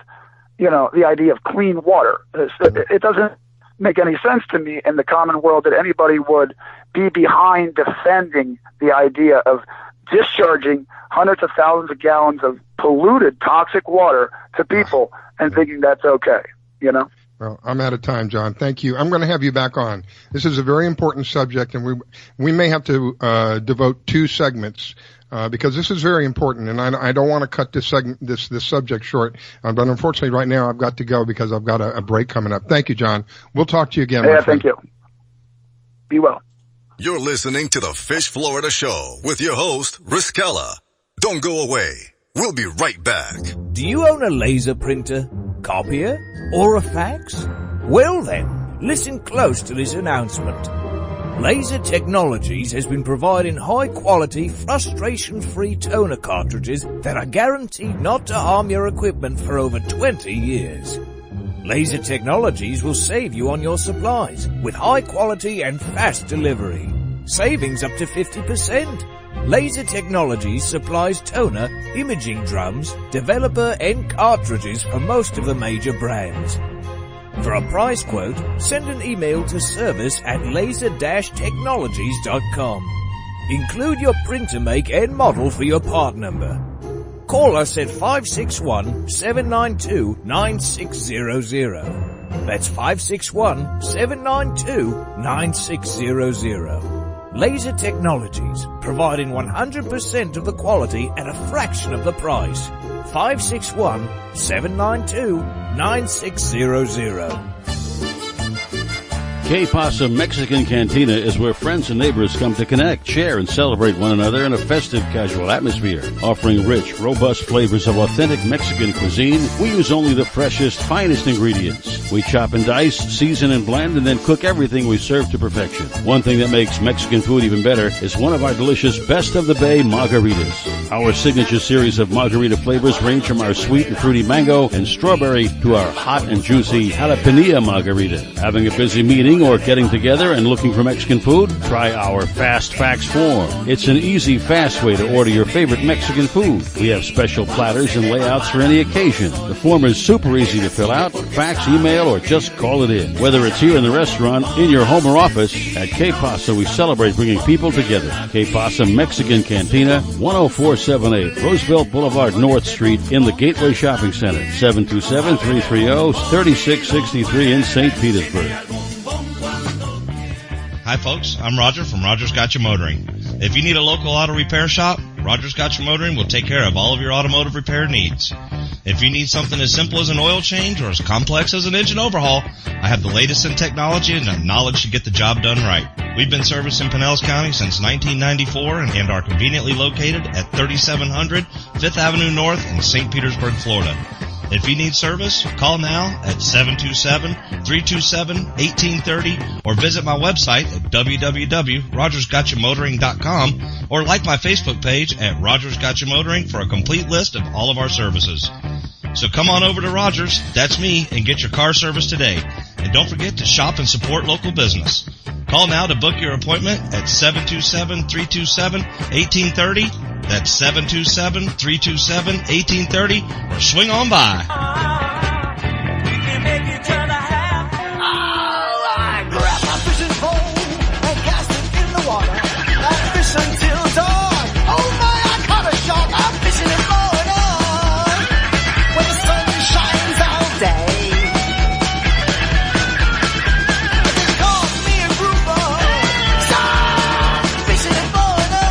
you know, the idea of clean water? It doesn't make any sense to me in the common world that anybody would be behind defending the idea of discharging hundreds of thousands of gallons of polluted, toxic water to people and thinking that's okay, you know? Well, I'm out of time, John. Thank you. I'm going to have you back on. This is a very important subject, and we may have to devote 2 segments because this is very important, and I don't want to cut this subject short. But unfortunately, right now I've got to go because I've got a break coming up. Thank you, John. We'll talk to you again. Yeah, thank you. Be well. You're listening to the Fish Florida Show with your host, Riskella. Don't go away. We'll be right back. Do you own a laser printer, copier, or a fax? Well then, listen close to this announcement. Laser Technologies has been providing high-quality, frustration-free toner cartridges that are guaranteed not to harm your equipment for over 20 years. Laser Technologies will save you on your supplies with high quality and fast delivery. Savings up to 50%. Laser Technologies supplies toner, imaging drums, developer and cartridges for most of the major brands. For a price quote, send an email to service@laser-technologies.com. Include your printer make and model for your part number. Call us at 561-792-9600. That's 561-792-9600. Laser Technologies, providing 100% of the quality at a fraction of the price. 561-792-9600. Que Pasa Mexican Cantina is where friends and neighbors come to connect, share, and celebrate one another in a festive, casual atmosphere. Offering rich, robust flavors of authentic Mexican cuisine, we use only the freshest, finest ingredients. We chop and dice, season and blend, and then cook everything we serve to perfection. One thing that makes Mexican food even better is one of our delicious Best of the Bay margaritas. Our signature series of margarita flavors range from our sweet and fruity mango and strawberry to our hot and juicy jalapeno margarita. Having a busy meeting or getting together and looking for Mexican food? Try our Fast Fax form. It's an easy, fast way to order your favorite Mexican food. We have special platters and layouts for any occasion. The form is super easy to fill out, fax, email, or just call it in. Whether it's here in the restaurant, in your home or office, at Que Pasa we celebrate bringing people together. Que Pasa Mexican Cantina, 10478 Roosevelt Boulevard North Street in the Gateway Shopping Center, 727-330-3663 in St. Petersburg. Hi folks, I'm Roger from Rogers Gotcha Motoring. If you need a local auto repair shop, Rogers Gotcha Motoring will take care of all of your automotive repair needs. If you need something as simple as an oil change or as complex as an engine overhaul, I have the latest in technology and the knowledge to get the job done right. We've been servicing Pinellas County since 1994 and are conveniently located at 3700 5th Avenue North in St. Petersburg, Florida. If you need service, call now at 727-327-1830 or visit my website at www.rogersgotchamotoring.com or like my Facebook page at Rogers Gotcha Motoring for a complete list of all of our services. So come on over to Rogers, that's me, and get your car service today. And don't forget to shop and support local business. Call now to book your appointment at 727-327-1830. That's 727-327-1830, or swing on by. I grab my fishing pole and cast it in the water. I fish until dawn. Oh my, I caught a shark. I'm fishing in Florida when the sun shines all day. It calls me a grouper. Stop fishing in Florida.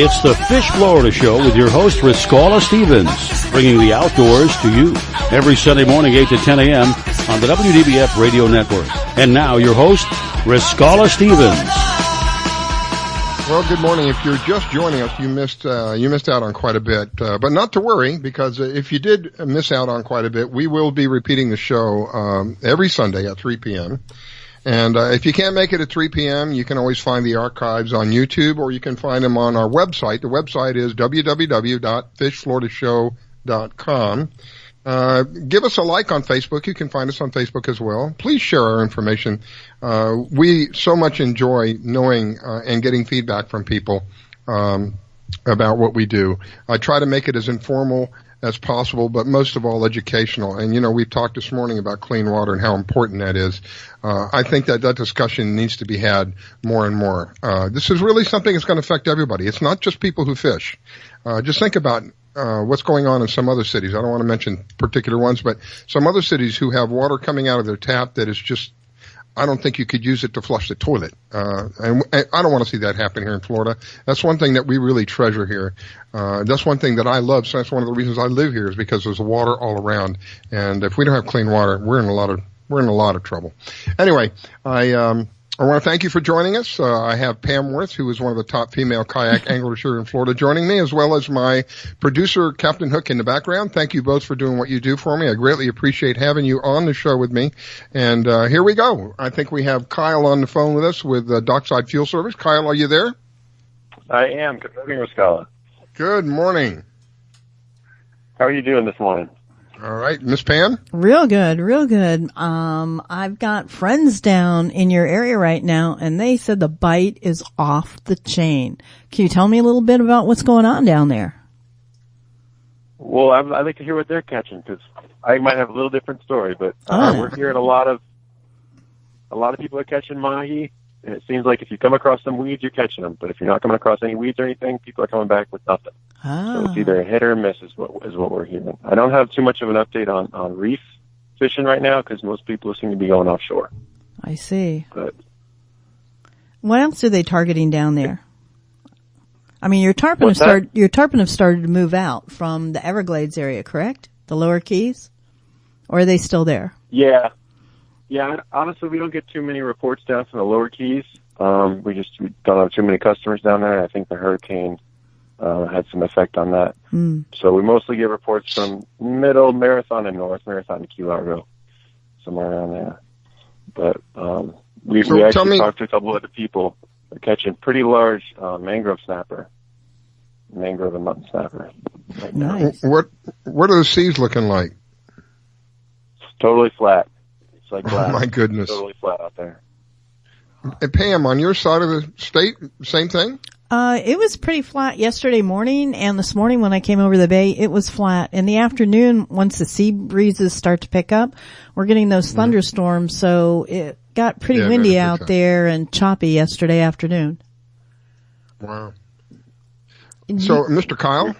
It's the Fish Florida Show with your host, Riscala Stevens, bringing the outdoors to you every Sunday morning, 8 to 10 a.m. on the WDBF Radio Network. And now, your host, Riscala Stevens. Well, good morning. If you're just joining us, you missed out on quite a bit, but not to worry, because if you did miss out on quite a bit, we will be repeating the show every Sunday at 3 p.m. And if you can't make it at 3 p.m., you can always find the archives on YouTube, or you can find them on our website. The website is www.fishfloridashow.com. Give us a like on Facebook. You can find us on Facebook as well. Please share our information. We so much enjoy knowing and getting feedback from people about what we do. I try to make it as informal as possible, but most of all educational. And, you know, we've talked this morning about clean water and how important that is. I think that discussion needs to be had more and more. This is really something that's going to affect everybody. It's not just people who fish. Just think about what's going on in some other cities. I don't want to mention particular ones, but some other cities who have water coming out of their tap that is just, I don't think you could use it to flush the toilet. And I don't want to see that happen here in Florida. That's one thing that we really treasure here. That's one thing that I love. So that's one of the reasons I live here, is because there's water all around. And if we don't have clean water, we're in a lot of trouble. Anyway, I want to thank you for joining us. I have Pam Worth, who is one of the top female kayak anglers here in Florida, joining me, as well as my producer, Captain Hook, in the background. Thank you both for doing what you do for me. I greatly appreciate having you on the show with me. And here we go. I think we have Kyle on the phone with us with Dockside Fuel Service. Kyle, are you there? I am. Good morning, Riscala. Good morning. How are you doing this morning? All right, Miss Pam? Real good, real good. I've got friends down in your area right now, and they said the bite is off the chain. Can you tell me a little bit about what's going on down there? Well, I'd like to hear what they're catching, because I might have a little different story, but we're hearing a lot of people are catching mahi, and it seems like if you come across some weeds, you're catching them. But if you're not coming across any weeds or anything, people are coming back with nothing. So it's either a hit or a miss is what we're hearing. I don't have too much of an update on reef fishing right now, because most people seem to be going offshore. I see. But what else are they targeting down there? I mean, your tarpon have started to move out from the Everglades area, correct? The Lower Keys? Or are they still there? Yeah. Honestly, we don't get too many reports down from the Lower Keys. We don't have too many customers down there. I think the hurricane had some effect on that. So we mostly get reports from Middle, Marathon, and North, Marathon, and Key Largo, somewhere around there. But we actually talked to a couple of other people. They're catching pretty large mangrove snapper, mangrove and mutton snapper. Right nice. What are the seas looking like? It's totally flat. It's like glass. Oh my goodness! It's totally flat out there. And Pam, on your side of the state, same thing? It was pretty flat yesterday morning, and this morning when I came over the bay, it was flat. In the afternoon, once the sea breezes start to pick up, we're getting those thunderstorms, so it got pretty windy out there and choppy yesterday afternoon. Wow. So, Mr. Kyle?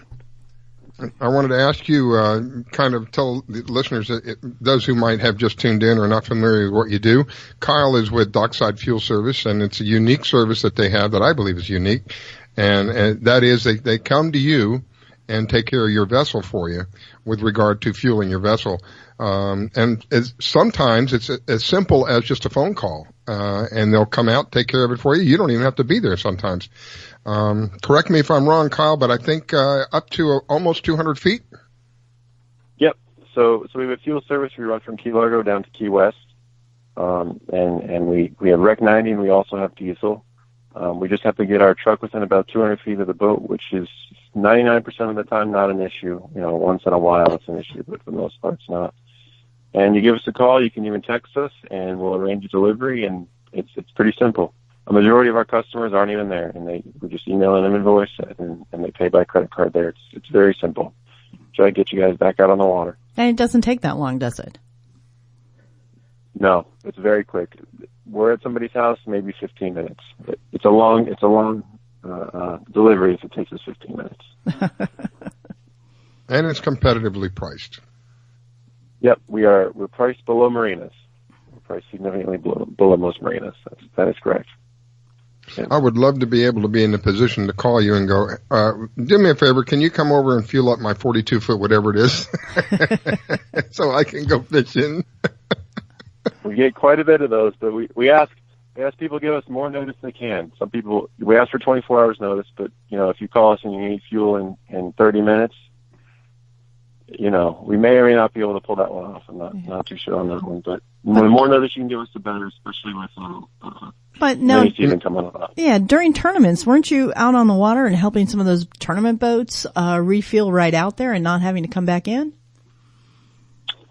I wanted to ask you, kind of tell the listeners, those who might have just tuned in or not familiar with what you do. Kyle is with Dockside Fuel Service, and it's a unique service that they have that I believe is unique. And that is they come to you and take care of your vessel for you with regard to fueling your vessel. And sometimes it's as simple as just a phone call, and they'll come out, take care of it for you. You don't even have to be there sometimes. Correct me if I'm wrong, Kyle, but I think up to almost 200 feet. Yep. So we have a fuel service. We run from Key Largo down to Key West, and we have Rec 90, and we also have diesel. We just have to get our truck within about 200 feet of the boat, which is 99% of the time not an issue. Once in a while it's an issue, but for the most part it's not. And you give us a call, you can even text us, and we'll arrange a delivery, and it's pretty simple. A majority of our customers aren't even there, and we just email an invoice, and they pay by credit card there. It's very simple. Try to get you guys back out on the water. And it doesn't take that long, does it? No, it's very quick. We're at somebody's house, maybe 15 minutes. It's a long delivery if it takes us 15 minutes. And it's competitively priced. Yep, we're priced below marinas. We're priced significantly below most marinas. That is correct. Yeah. I would love to be able to be in the position to call you and go, do me a favor, can you come over and fuel up my 42-foot whatever it is so I can go fishing? We get quite a bit of those, but we ask people to give us more notice than they can. Some people, we ask for 24 hours notice, but, if you call us and you need fuel in 30 minutes, we may or may not be able to pull that one off. I'm not too sure on that one, but the more notice you can give us, the better, especially with but no, season coming up. Yeah, during tournaments, weren't you out on the water and helping some of those tournament boats refuel right out there and not having to come back in?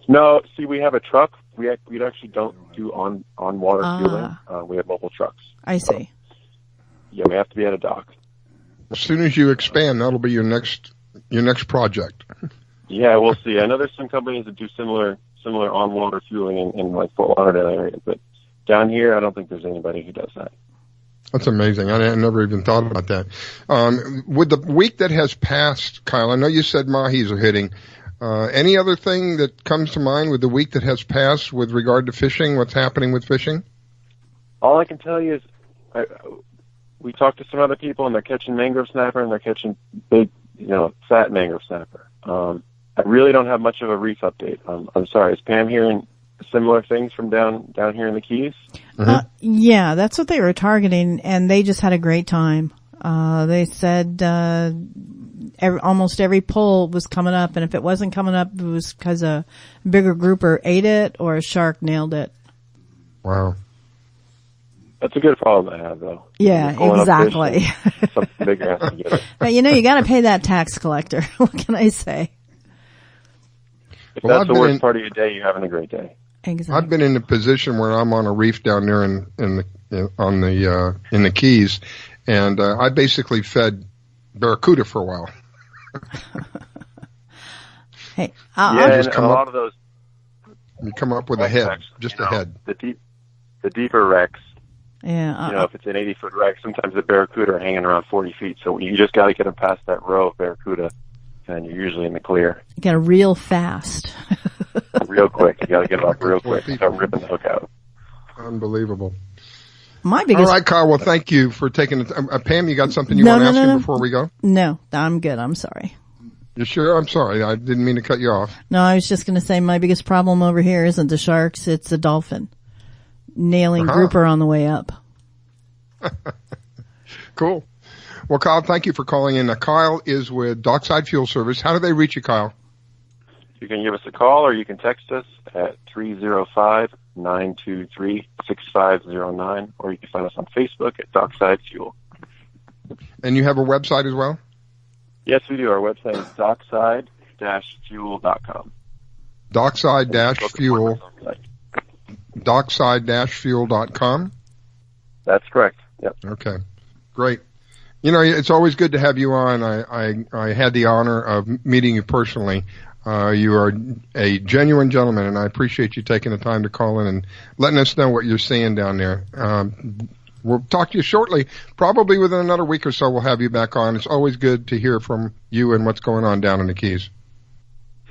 No, see, we have a truck. We actually don't do on water fueling. We have mobile trucks. I see. Yeah, we have to be at a dock. As soon as you expand, that'll be your next project. Yeah, we'll see. I know there's some companies that do similar on water fueling in like Fort Lauderdale area, but down here, I don't think there's anybody who does that. That's amazing. I never even thought about that. With the week that has passed, Kyle, I know you said mahis are hitting. Any other thing that comes to mind with the week that has passed with regard to fishing? What's happening with fishing? All I can tell you is we talked to some other people, and they're catching mangrove snapper, and they're catching big, fat mangrove snapper. I really don't have much of a reef update. I'm sorry. Is Pam hearing similar things from down here in the Keys? Mm-hmm. Yeah, that's what they were targeting, and they just had a great time. They said almost every pull was coming up, and if it wasn't coming up, it was because a bigger grouper ate it or a shark nailed it. Wow. That's a good problem to have, though. Yeah, exactly. Something bigger has to get it. But you got to pay that tax collector. What can I say? If that's the worst part of your day, you're having a great day. Exactly. I've been in a position where I'm on a reef down there in the Keys, and I basically fed barracuda for a while. Hey, and a lot of those. You come up with a head, just a head. The deeper wrecks. Yeah. If it's an 80-foot wreck, sometimes the barracuda are hanging around 40 feet. So you just got to get them past that row of barracuda, and you're usually in the clear. You got to reel fast. Real quick. You got to get them up real quick and start ripping the hook out. Unbelievable. My biggest. All right, Kyle. Well, thank you for taking it. Pam, you got something you want to ask me before we go? No, I'm good. I'm sorry. You sure? I'm sorry. I didn't mean to cut you off. No, I was just going to say my biggest problem over here isn't the sharks. It's the dolphin. Nailing grouper on the way up. Cool. Well, Kyle, thank you for calling in. Kyle is with Dockside Fuel Service. How do they reach you, Kyle? You can give us a call or you can text us at 305-923-6509, or you can find us on Facebook at Dockside Fuel. And you have a website as well? Yes, we do. Our website is dockside-fuel.com. Dockside-fuel. Dockside-fuel.com? That's correct. Yep. Okay. Great. It's always good to have you on. I had the honor of meeting you personally. You are a genuine gentleman, and I appreciate you taking the time to call in and letting us know what you're seeing down there. we'll talk to you shortly. Probably within another week or so, we'll have you back on. It's always good to hear from you and what's going on down in the Keys.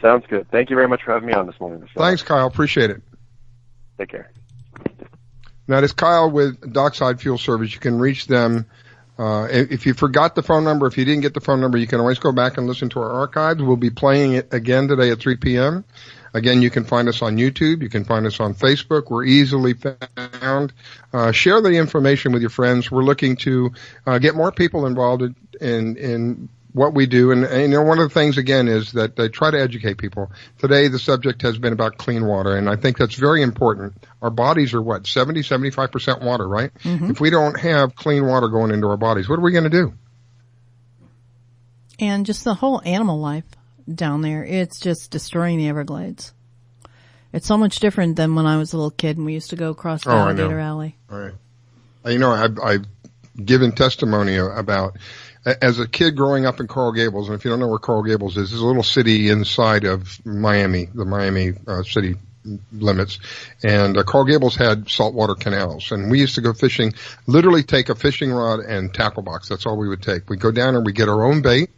Sounds good. Thank you very much for having me on this morning. Thanks, Kyle. Appreciate it. Take care. Now, this is Kyle with Dockside Fuel Service. You can reach them. If you forgot the phone number, if you didn't get the phone number, you can always go back and listen to our archives. We'll be playing it again today at 3 p.m. Again, you can find us on YouTube. You can find us on Facebook. We're easily found. Share the information with your friends. We're looking to get more people involved in what we do. And you know, one of the things, again, is that they try to educate people. Today, the subject has been about clean water, and I think that's very important. Our bodies are, 75% water, right? Mm-hmm. If we don't have clean water going into our bodies, what are we going to do? And just the whole animal life down there, it's just destroying the Everglades. It's so much different than when I was a little kid and we used to go across the Alligator Alley. All right. You know, I've given testimony about, as a kid growing up in Coral Gables, and if you don't know where Coral Gables is, it's a little city inside of Miami, the Miami city limits. And Coral Gables had saltwater canals, and we used to go fishing, literally take a fishing rod and tackle box. That's all we would take. We'd go down and we'd get our own bait.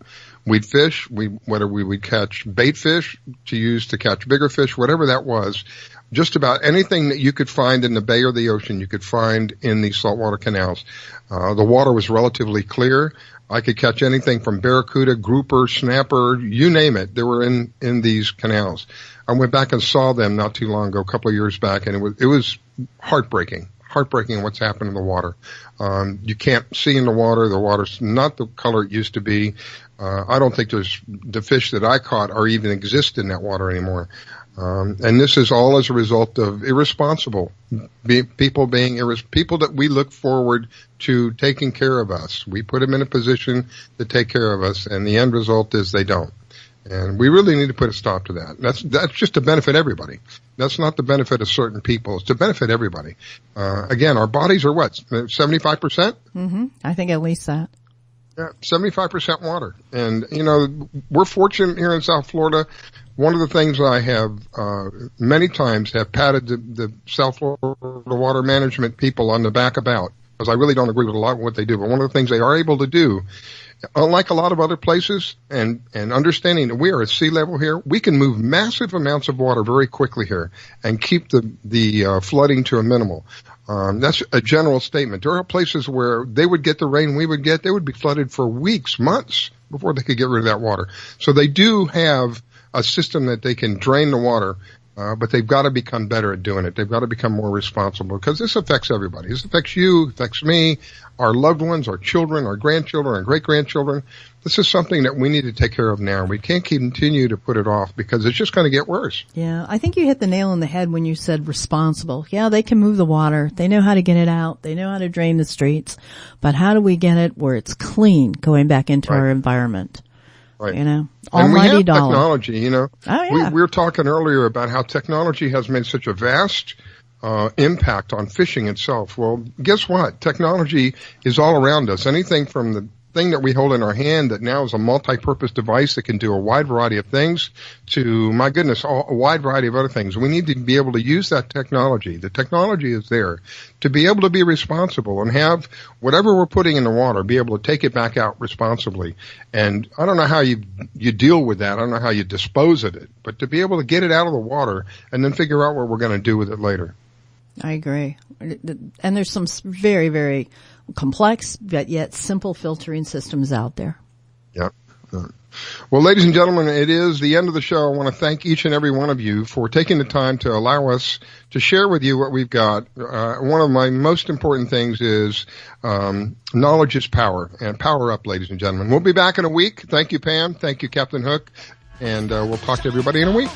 We'd fish, whether we would catch bait fish to use to catch bigger fish, whatever that was. Just about anything that you could find in the bay or the ocean, you could find in these saltwater canals. The water was relatively clear. I could catch anything from barracuda, grouper, snapper, you name it. They were in these canals. I went back and saw them not too long ago, a couple of years back, and it was heartbreaking what's happened in the water. You can't see in the water. The water's not the color it used to be. I don't think the fish that I caught are even exist in that water anymore. And this is all as a result of irresponsible people that we look forward to taking care of us. We put them in a position to take care of us, and the end result is they don't. And we really need to put a stop to that. That's just to benefit everybody. That's not the benefit of certain people. It's to benefit everybody. Again, our bodies are 75%? Mm-hmm. I think at least that. Yeah, 75% water. And, you know, we're fortunate here in South Florida. One of the things I have many times have patted the South Florida water management people on the back about, because I really don't agree with a lot of what they do. But one of the things they are able to do, unlike a lot of other places, and understanding that we are at sea level here, we can move massive amounts of water very quickly here and keep the flooding to a minimal. That's a general statement. There are places where they would get the rain we would get. They would be flooded for weeks, months before they could get rid of that water. So they do have a system that they can drain the water, but they've got to become better at doing it. They've got to become more responsible, because this affects everybody. This affects you, affects me, our loved ones, our children, our grandchildren, our great-grandchildren. This is something that we need to take care of now. We can't continue to put it off, because it's just going to get worse. Yeah, I think you hit the nail on the head when you said responsible. Yeah, they can move the water. They know how to get it out. They know how to drain the streets. But how do we get it where it's clean going back into our environment? Right. You know, and we have dollar. Technology, you know. Oh, yeah. We were talking earlier about how technology has made such a vast impact on fishing itself. Well, guess what? Technology is all around us. Anything from the thing that we hold in our hand that now is a multi-purpose device that can do a wide variety of things to, my goodness, a wide variety of other things. We need to be able to use that technology. The technology is there to be able to be responsible and have whatever we're putting in the water, be able to take it back out responsibly. And I don't know how you deal with that. I don't know how you dispose of it, but to be able to get it out of the water and then figure out what we're going to do with it later. I agree. And there's some very, very complex but yet simple filtering systems out there. Yep. Well, ladies and gentlemen, it is the end of the show. I want to thank each and every one of you for taking the time to allow us to share with you what we've got. One of my most important things is knowledge is power, and power up, ladies and gentlemen. We'll be back in a week. Thank you, Pam. Thank you, Captain Hook. And we'll talk to everybody in a week.